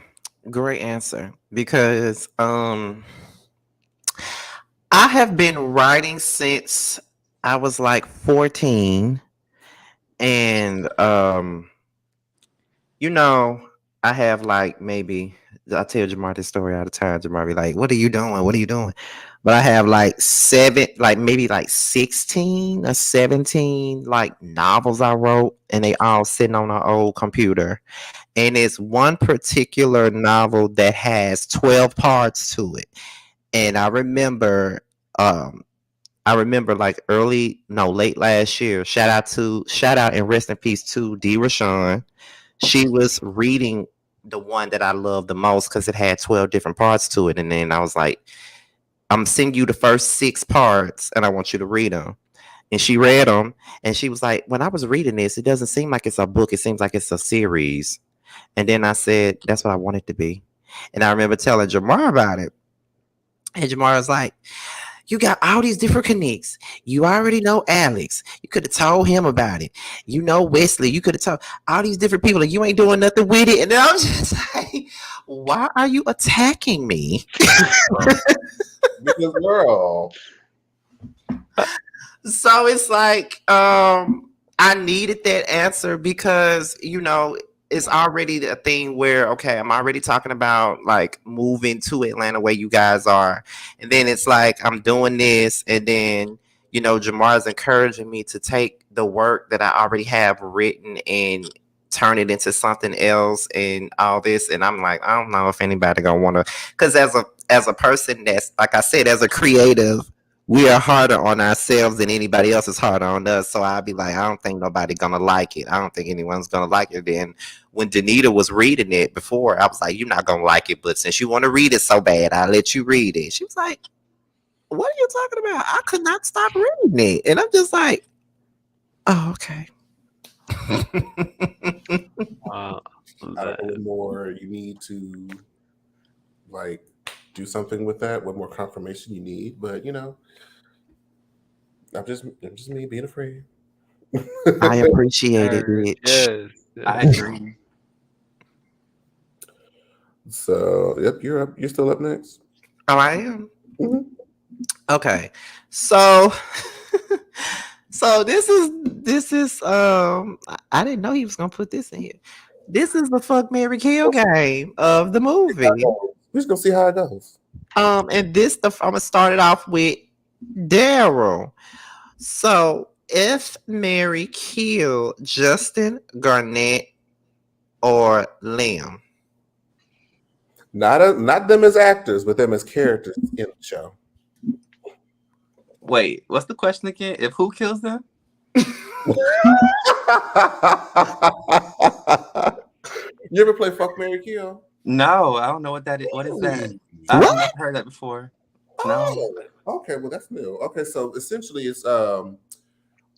great answer. Because I have been writing since I was like 14, and you know, I have like maybe I tell Jamar this story all the time. Jamar be like, "What are you doing? What are you doing?" But I have like like maybe like 16 or 17 like novels I wrote, and they all sitting on an old computer. And it's one particular novel that has 12 parts to it. And um I remember like late last year. Shout out and rest in peace to D. Rashawn. She was reading the one that I loved the most because it had 12 different parts to it. And then I was like, I'm sending you the first 6 parts and I want you to read them. And she read them and she was like, when I was reading this, it doesn't seem like it's a book. It seems like it's a series. And then I said, that's what I want it to be. And I remember telling Jamar about it. And Jamar was like, you got all these different connects. You already know Alex. You could have told him about it. You know Wesley. You could have told all these different people, and you ain't doing nothing with it. And I was just like, why are you attacking me? Because girl, So it's like I needed that answer because it's already a thing where okay, I'm already talking about like moving to Atlanta where you guys are, and then it's like I'm doing this, and then Jamar's encouraging me to take the work that I already have written and turn it into something else and all this, and I'm like, I don't know if anybody gonna want to, because as a person that's like I said, as a creative, we are harder on ourselves than anybody else is harder on us. So I'll be like, I don't think nobody gonna like it. I don't think anyone's gonna like it. Then when Danita was reading it before, I was like, you're not gonna like it, but since you want to read it so bad, I'll let you read it. She was like, what are you talking about? I could not stop reading it. And I'm just like, oh, okay. Uh, I don't know what more you need to like do something with that. What more confirmation you need? But I'm just me being afraid. I appreciate it, Yes, bitch. yes, I yes. agree. So, yep, you're up. You're still up next. Oh, I am. Mhm. Okay. So so this is I didn't know he was gonna put this in here. This is the fuck Mary Kill game of the movie. We're just gonna see how it goes. And I'm gonna start it off with Daryl. So if Mary killed Justin, Garnett, or Liam. Not them as actors, but them as characters in the show. Wait, what's the question again? If who kills them? You ever play Fuck Mary Kill? No, I don't know what that is. What is that? I've What? never heard that before. No. Oh, okay. Well, that's new. Okay, so essentially, it's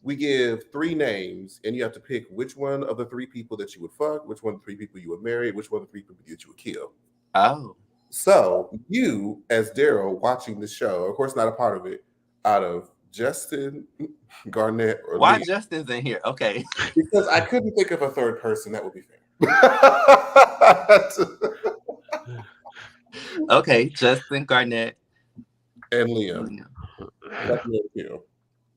we give 3 names, and you have to pick which one of the 3 people that you would fuck, which one of the 3 people you would marry, which one of the 3 people that you would kill. Oh. So you, as Daryl, watching the show, of course, not a part of it, out of Justin, Garnett, or Why Lee? Justin's in here? Okay. Because I couldn't think of a third person that would be fair. Okay, Justin, Garnett, And Liam. Liam. That's me and you.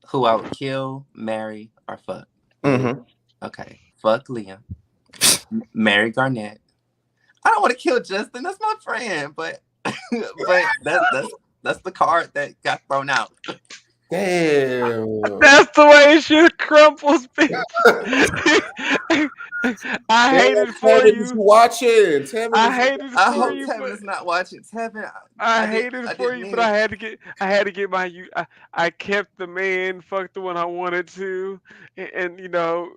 Who I would kill, marry, or fuck. Mm-hmm. Okay. Fuck Liam. Marry Garnett. I don't want to kill Justin. That's my friend, but that's the card that got thrown out. Damn. That's the way it should crumples, bitch. I hate it for Tevin is you. watching. I hate it I for hope you, Tevin but is not watching. Tevin, I hate it for didn't you, mean but it. I had to get my you. I kept the man, fucked the one I wanted to, and you know,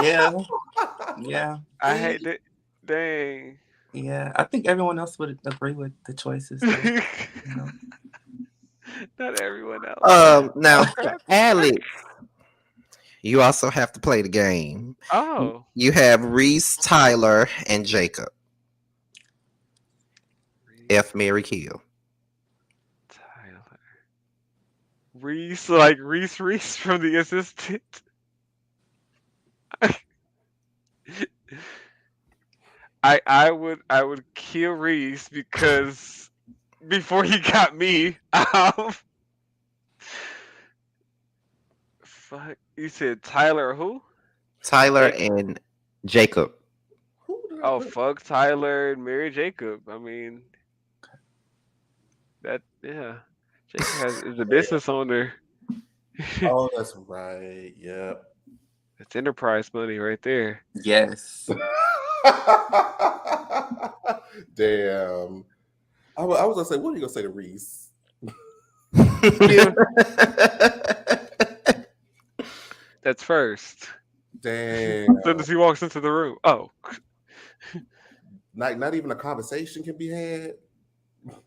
Yeah. Yeah. I hate that. Dang. Yeah. I think everyone else would agree with the choices, though. You know? Not everyone else. Now, Alex, you also have to play the game. Oh, You have Reese, Tyler, and Jacob. F, Mary, kill. Tyler. Reese, like Reese from The Assistant. I would kill Reese because before he got me, fuck, you said Tyler who? Tyler Jacob. and Jacob. Oh, fuck Tyler and marry Jacob. I mean, yeah. Jacob is a business owner. Oh, that's right. Yep. That's enterprise money right there. Yes. Damn. I was gonna say, what are you gonna say to Reese? That's first. Damn. As soon as he walks into the room. Oh, Not even a conversation can be had.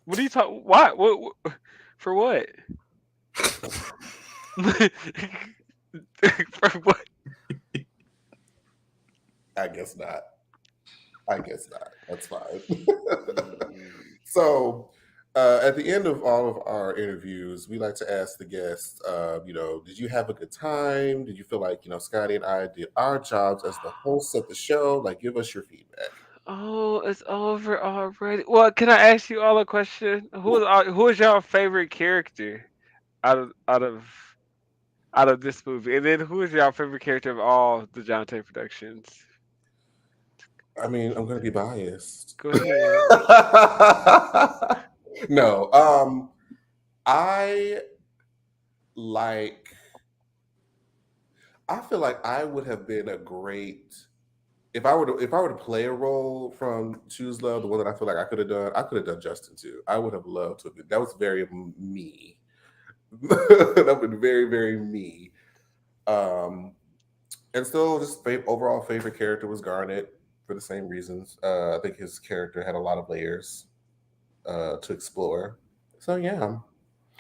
what are you talking? What? For what? For what? I guess not. That's fine. So, at the end of all of our interviews, we like to ask the guests, did you have a good time? Did you feel like, Scotty and I did our jobs as the hosts of the show? Like, give us your feedback. Oh, it's over already. Well, can I ask you all a question? Who is your favorite character out of out of out of this movie? And then who is your favorite character of all the Jante productions? I mean, I'm going to be biased. Go ahead. No, I like. I feel like I would have been a great if I were to play a role from Choose Love, the one that I feel like I could have done. I could have done Justin too. I would have loved to have been. That was very me. That would have been very very me. And still, just overall favorite character was Garnet for the same reasons. I think his character had a lot of layers to explore. So yeah.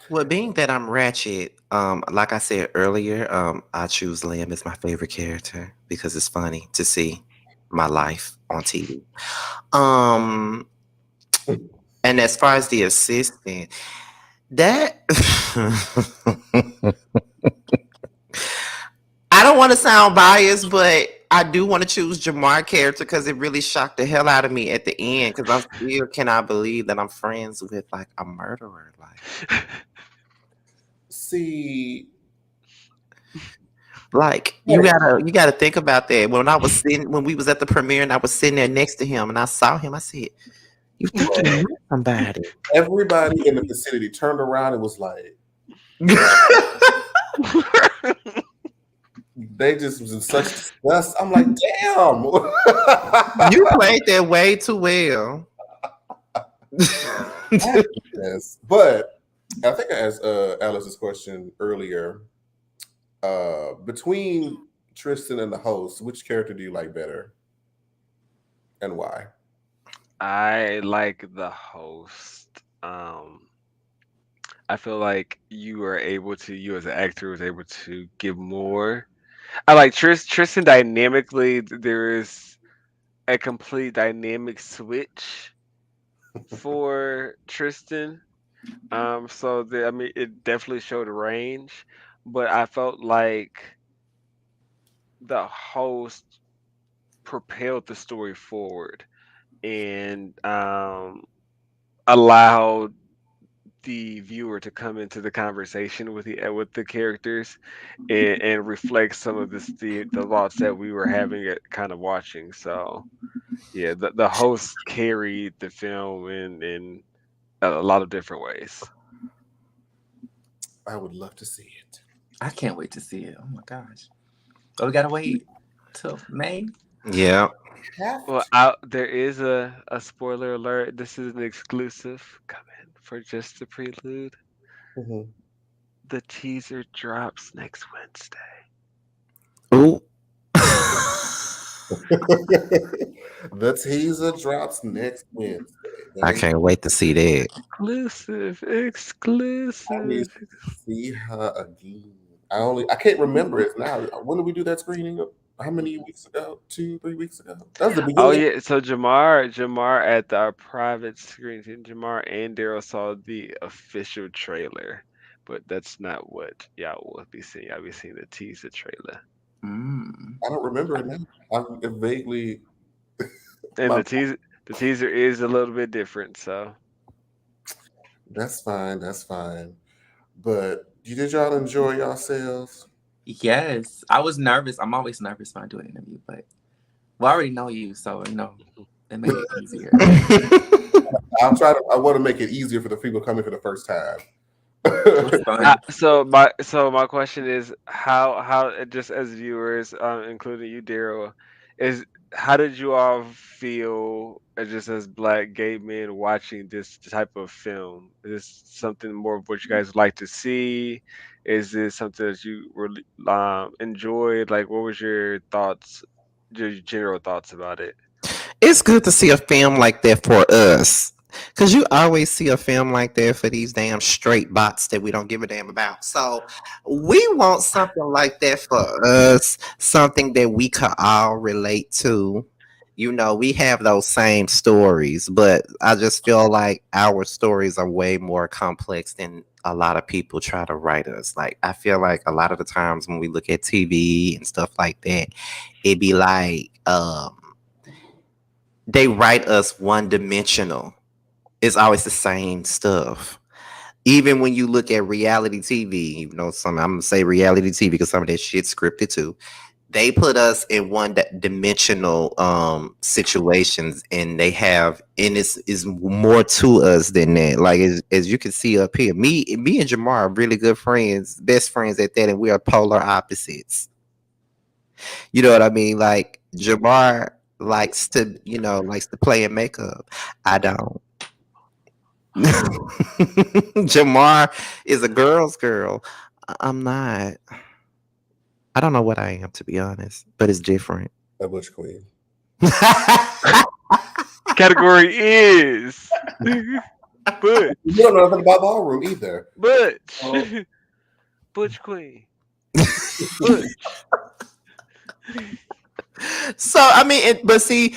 Well, being that I'm ratchet, like I said earlier, I choose Liam as my favorite character because it's funny to see my life on TV. And as far as the assistant, that I don't want to sound biased, but I do want to choose Jamar character because it really shocked the hell out of me at the end because I still cannot believe that I'm friends with like a murderer. Like you gotta think about that. When we was at the premiere and I was sitting there next to him and I saw him, I said, "You think you know somebody?" Everybody in the vicinity turned around and was like, they just was in such disgust. I'm like, damn. You played that way too well. Yes, but I think I asked Alice this question earlier. Between Tristan and the host, which character do you like better, and why? I like the host. I feel like you as an actor was able to give more. I like Tristan dynamically. There is a complete dynamic switch for Tristan. I mean, it definitely showed a range, but I felt like the host propelled the story forward and allowed the viewer to come into the conversation with the characters and reflect some of the thoughts that we were having at kind of watching. So yeah, the host carried the film in a lot of different ways. I would love to see it. I can't wait to see it. Oh my gosh. But we gotta wait till May. Yeah. Have Well, to. there is a spoiler alert. This is an exclusive coming for just the prelude. Mhm. The teaser drops next Wednesday. Ooh. The teaser drops next Wednesday. I They, can't wait to see that. Exclusive, I need exclusive. to see her again. I can't remember it now. When did we do that screening? How many weeks ago? 2, 3 weeks ago. That was the Oh beginning of. yeah, so Jamar at our private screening, Jamar and Daryl saw the official trailer, but that's not what y'all will be seeing. Y'all be seeing the teaser trailer, Mm. I don't remember it now. I vaguely. and My, the teaser is a little bit different. So that's fine. That's fine. But did y'all enjoy yourselves? Yes. I was nervous. I'm always nervous when I do an interview, but well, I already know you, so it made it easier. I'll try to. I want to make it easier for the people coming for the first time. It was fun. so my question is how just as viewers, including you, Daryl, is how did you all feel just as black gay men watching this type of film? Is this something more of what you guys like to see? Is this something that you really enjoyed? Like, what was your thoughts, your general thoughts about it? It's good to see a film like that for us. Cause you always see a film like that for these damn straight bots that we don't give a damn about. So we want something like that for us, something that we could all relate to. You know, we have those same stories, but I just feel like our stories are way more complex than a lot of people try to write us. Like I feel like a lot of the times when we look at TV and stuff like that, it be like they write us one dimensional. It's always the same stuff. Even when you look at reality TV, even though I'm gonna say reality TV because some of that shit's scripted too. They put us in one dimensional situations, and they have, and it's is more to us than that. Like as you can see up here, me and Jamar are really good friends, best friends at that, and we are polar opposites. You know what I mean? Like Jamar likes to play in makeup. I don't. Jamar is a girl's girl. I'm not. I don't know what I am, to be honest, but it's different. A Butch Queen. Category is Butch, You don't know nothing about ballroom either. Butch, Oh, Butch Queen, Butch. So I mean, but see,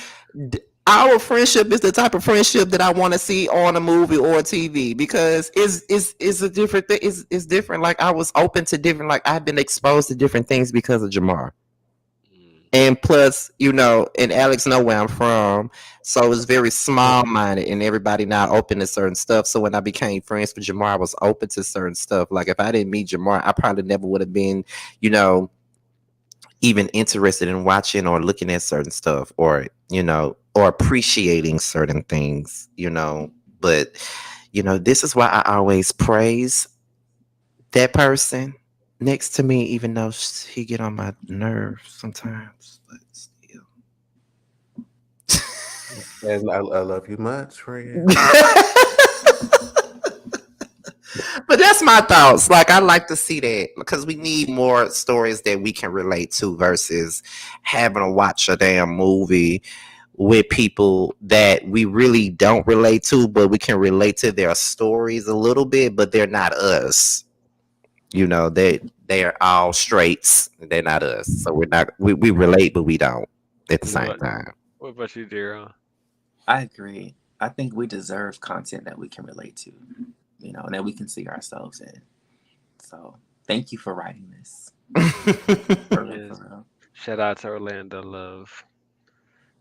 our friendship is the type of friendship that I want to see on a movie or TV because it's a different thing. It's different. Like I was open to different. Like I've been exposed to different things because of Jamar. And plus, and Alex know where I'm from, so it's very small minded, and everybody not open to certain stuff. So when I became friends with Jamar, I was open to certain stuff. Like if I didn't meet Jamar, I probably never would have been, you know, even interested in watching or looking at certain stuff, or or appreciating certain things. But this is why I always praise that person next to me, even though he get on my nerves sometimes. But still. and I love you much, friend. But that's my thoughts. Like I like to see that because we need more stories that we can relate to versus having to watch a damn movie with people that we really don't relate to, but we can relate to their stories a little bit, but they're not us. They are all straights. They're not us. So we relate, but we don't at the What same about time. what about you, Daryl? I agree. I think we deserve content that we can relate to. that we can see ourselves in. So thank you for writing this. For real, Yes. for real. Shout out to Orlando Love,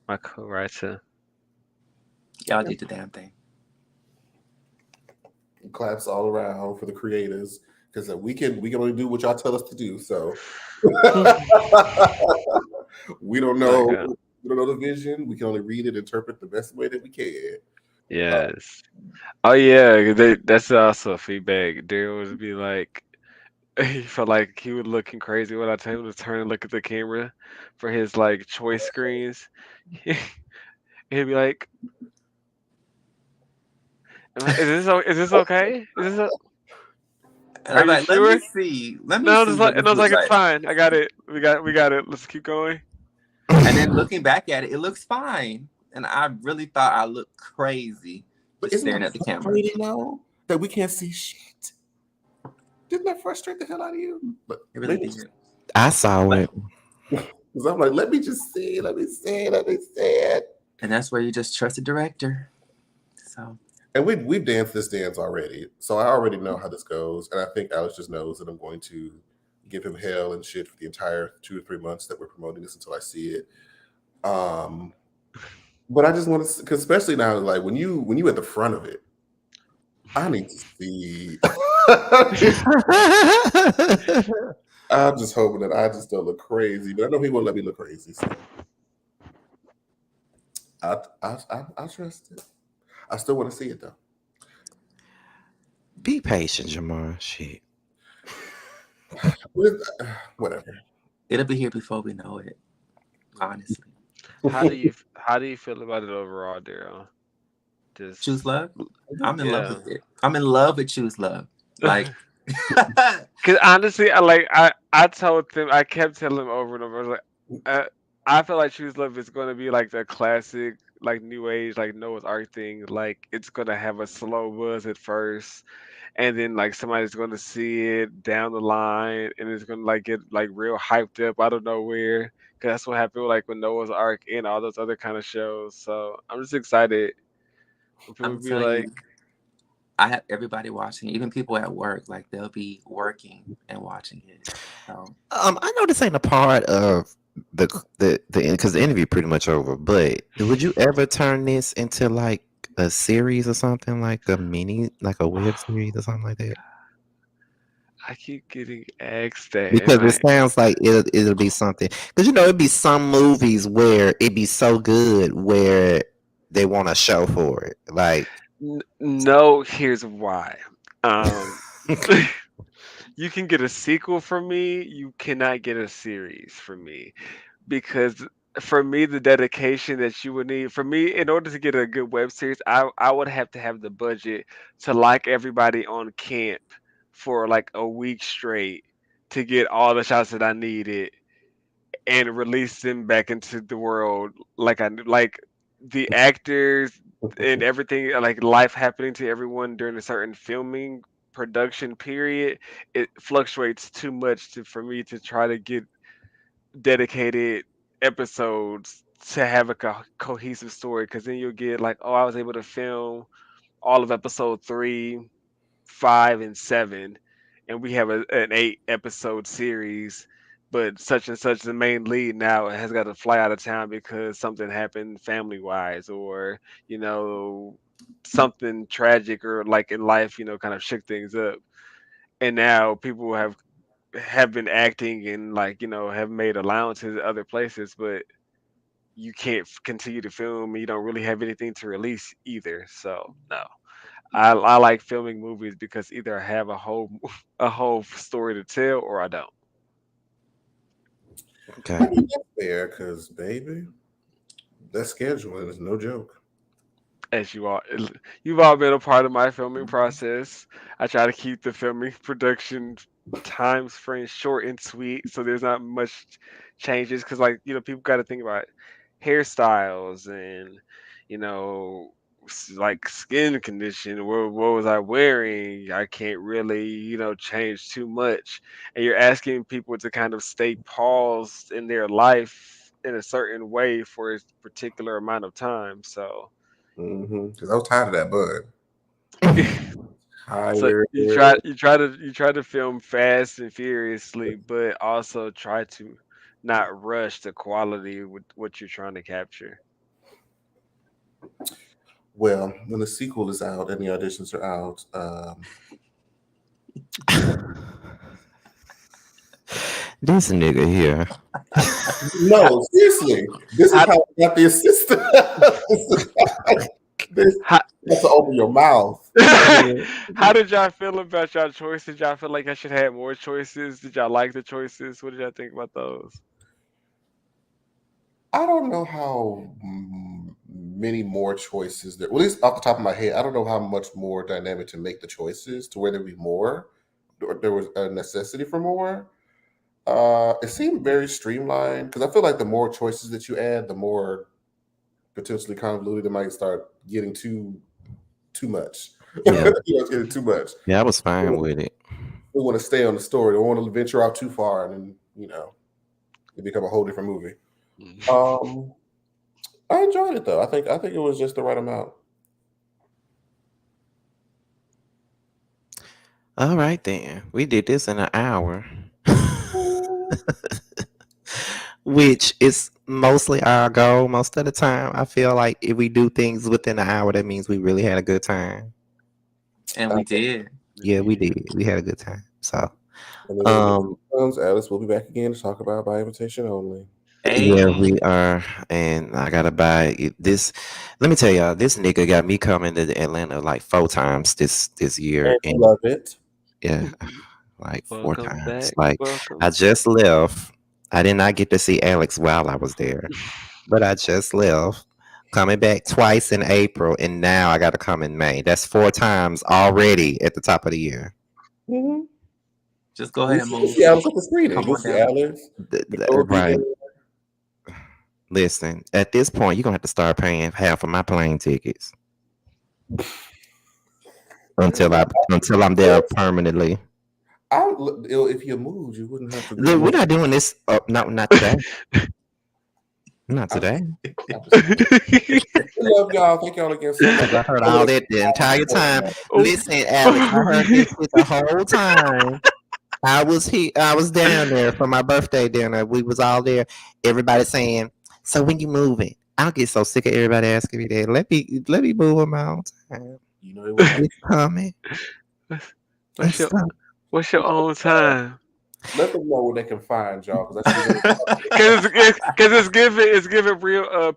my co-writer. Y'all did the damn thing. Claps all around for the creators because we can only do what y'all tell us to do. So we don't know Okay. we don't know the vision. We can only read it, interpret the best way that we can. Yes. Oh yeah, that's also feedback. Daryl would be like, he felt like he was looking crazy when I told him to turn and look at the camera for his like choice screens. He'd be like, is this okay? And Are I'm you like, let me sure?" see. Let me No, I was see just what like, and this I was looks like, it's like. fine. I got it. We got it. Let's keep going. And then looking back at it, it looks fine. And I really thought I looked crazy But just isn't staring that at the camera. frustrating though that we can't see shit? Didn't that frustrate the hell out of you? But It really maybe did. I saw But it. because I'm like, let me just see, let me see, let me see it. and that's where you just trust the director. So And we've danced this dance already, so I already know how this goes. And I think Alex just knows that I'm going to give him hell and shit for the entire 2 or 3 months that we're promoting this until I see it. Um, but I just want to, because especially now, like when you at the front of it, I need to see. I'm just hoping that I just don't look crazy, but I know he won't let me look crazy. So I trust it. I still want to see it though. Be patient, Jamar. Shit. With, whatever. it'll be here before we know it, honestly. How do you feel about it overall, Daryl? Choose Just love. I'm in love yeah. with it. I'm in love with Choose Love. Like Cause honestly, I told them, I kept telling him over and over. I was like, I feel like Choose Love is gonna be like the classic, like new age, like Noah's Ark thing. Like it's gonna have a slow buzz at first, and then like somebody's gonna see it down the line, and it's gonna like get like real hyped up out of nowhere. Cause that's what happened like with Noah's Ark and all those other kind of shows. So I'm just excited when I'm people gonna be tell like, you, I have everybody watching, even people at work, like they'll be working and watching it. So I know this ain't a part of the because the interview pretty much over. But would you ever turn this into like a series or something, like a mini, like a web series or something like that? I keep getting asked that, and Because it sounds like it'll be something. Because it'd be some movies where it'd be so good where they want a show for it. Like, No, here's why. Um, you can get a sequel from me. You cannot get a series from me because for me, the dedication that you would need for me in order to get a good web series, I would have to have the budget to like everybody on camp for like a week straight to get all the shots that I needed and release them back into the world like the actors and everything like life happening to everyone during a certain filming production period. It fluctuates too much for me to try to get dedicated episodes to have a cohesive story, because then you'll get like, oh, I was able to film all of episode 3, 5, and 7, and we have an 8 episode series, but such and such the main lead now has got to fly out of town because something happened family wise, or you know something tragic or like in life, kind of shook things up. And now people have been acting and like have made allowances at other places, but you can't continue to film and you don't really have anything to release either. So no. I like filming movies because either I have a whole a whole story to tell or I don't. okay, I mean, that's fair because, baby, that scheduling is no joke. As you've all been a part of my filming process. I try to keep the filming production times frame short and sweet, so there's not much changes. Because like people got to think about hairstyles and you know like skin condition. What was I wearing? I can't really change too much, and you're asking people to kind of stay paused in their life in a certain way for a particular amount of time. So Because I was tired of that bud. So Higher. you try to film fast and furiously, but also try to not rush the quality with what you're trying to capture. Well, when the sequel is out and the auditions are out, This nigga here. no, seriously, this is How how I got the assistant. this how, you have to open your mouth. how did y'all feel about y'all choices? Y'all feel like I should have more choices? Did y'all like the choices? What did y'all think about those? I don't know how many more choices there. Well, at least off the top of my head, I don't know how much more dynamic to make the choices to where there be more, or there was a necessity for more. It seemed very streamlined because I feel like the more choices that you add, the more potentially convoluted it might start getting too much. Yeah, It's getting too much. yeah, I was fine with it. We want to stay on the story. Don't want to venture off too far, and then it become a whole different movie. Um, I enjoyed it though. I think it was just the right amount. All right then, we did this in an hour, which is mostly our goal. Most of the time, I feel like if we do things within an hour, that means we really had a good time. And we did. Yeah, we did. We had a good time. So, And then when the comes, Alice will be back again to talk about by invitation only. yeah, Hey, we are, and I gotta buy this. Let me tell y'all, this nigga got me coming to Atlanta like 4 times this year, And you and love it. yeah, like four Welcome times. back. Like Welcome. I just left. I did not get to see Alex while I was there, but I just left. Coming back twice in April, and now I got to come in May. That's 4 times already at the top of the year. Mm-hmm. just go We ahead and move. see Alice at the screening. Come We'll on see down. Alice. Nicole will be Right. there. Listen, at this point, you're gonna have to start paying half of my plane tickets until I'm there permanently. If you moved, you wouldn't have to go. Look, we're not doing this. Not today. Not I'm today. just we love y'all. Thank y'all again so much. Because I heard all that the entire time. Listen, Alex, I heard this shit the whole time. I was down there for my birthday dinner. We was all there. Everybody saying, "So when you moving?" I'll get so sick of everybody asking me that. Let me move on my own time. You know it was It's coming. what's It's your coming. what's your own time? Let them know where they can find y'all because that's Cause it's giving real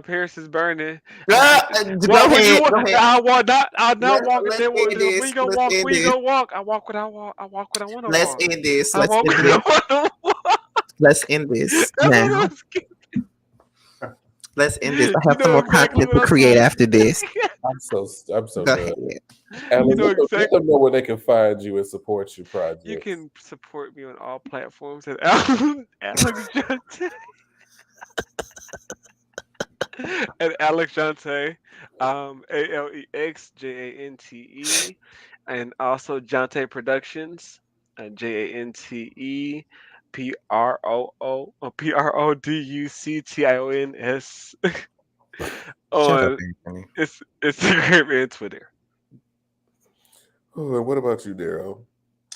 Paris is burning. Go What you ahead. want? Go ahead. I want not. I'll not walk and Let's say end where this. you gonna Let's walk? end Where you this. gonna walk? I walk what I want. I walk what I want to Let's walk. end this. I Let's walk end what this. I want to walk. Let's end this That's what now. I'm scared. Let's end this. I You have some know more exactly content what to I'm create talking. after this. I'm so Go done. ahead. And You know let exactly. them know where they can find you and support your You projects. can support me on all platforms at Alex Jante. At Alex Jante, AlexJante, and also Jante Productions, JanteProductions Shut up, on Anthony. Instagram and Twitter. Oh, and what about you, Daryl?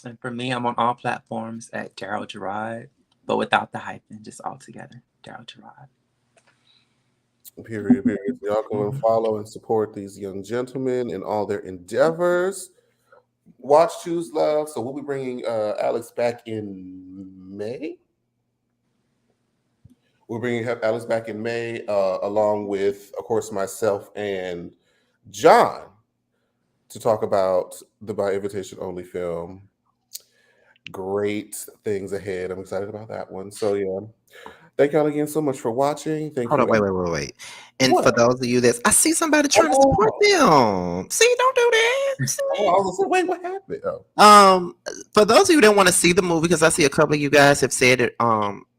And for me, I'm on all platforms at Daryl Gerard, but without the hyphen, just all together. Daryl Gerard. Period. Y'all go and follow and support these young gentlemen in all their endeavors. Watch, choose, love. So we'll be bringing Alex back in May. We're bringing Alex back in May, along with, of course, myself and John to talk about the by invitation only film. Great things ahead. I'm excited about that one. So yeah, thank y'all again so much for watching. Thank Hold you. on, wait. And for What? those of you I see somebody trying to support Oh, them. See, don't do that. See? I was like, wait, what happened? Oh. For those of you that want to see the movie, because I see a couple of you guys have said it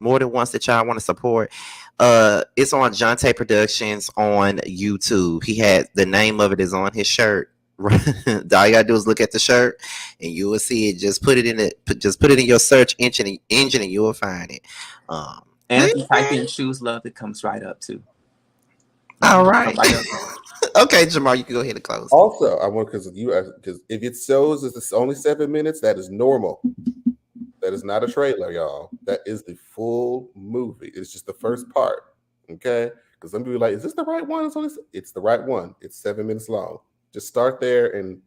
more than once that y'all want to support. It's on Jante Productions on YouTube. He had the name of it is on his shirt. All you gotta do is look at the shirt, and you will see it. Just put it in your search engine, and you will find it. And if you type in Choose Love, it comes right up too. All right. Bye, girl. Okay, Jamar, you can go ahead and close. Also, I want because if it shows it's only 7 minutes, that is normal. That is not a trailer, y'all. That is the full movie. It's just the first part. Okay? Because some people are like, is this the right one? It's the right one. It's 7 minutes long. Just start there and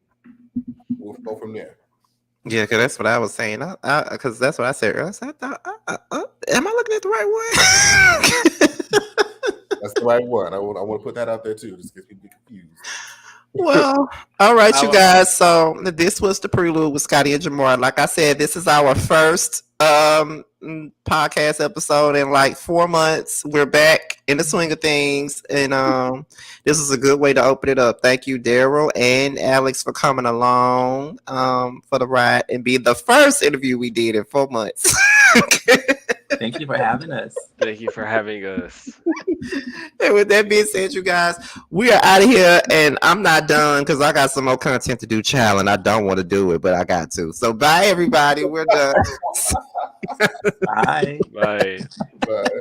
we'll go from there. Yeah, because that's what I was saying. Because that's what I said earlier. I thought, am I looking at the right one? That's the right one. I want to put that out there too, just in case people get confused. Well, all right, you guys. So this was the Prelude with Scotty and Jamar. Like I said, this is our first podcast episode in like 4 months. We're back in the swing of things, and this is a good way to open it up. Thank you, Daryl and Alex, for coming along for the ride and being the first interview we did in 4 months. Thank you for having us. Thank you for having us. And with that being said, you guys, we are out of here, and I'm not done because I got some more content to do, child, and I don't want to do it, but I got to. So bye, everybody. We're done. Bye. Bye. But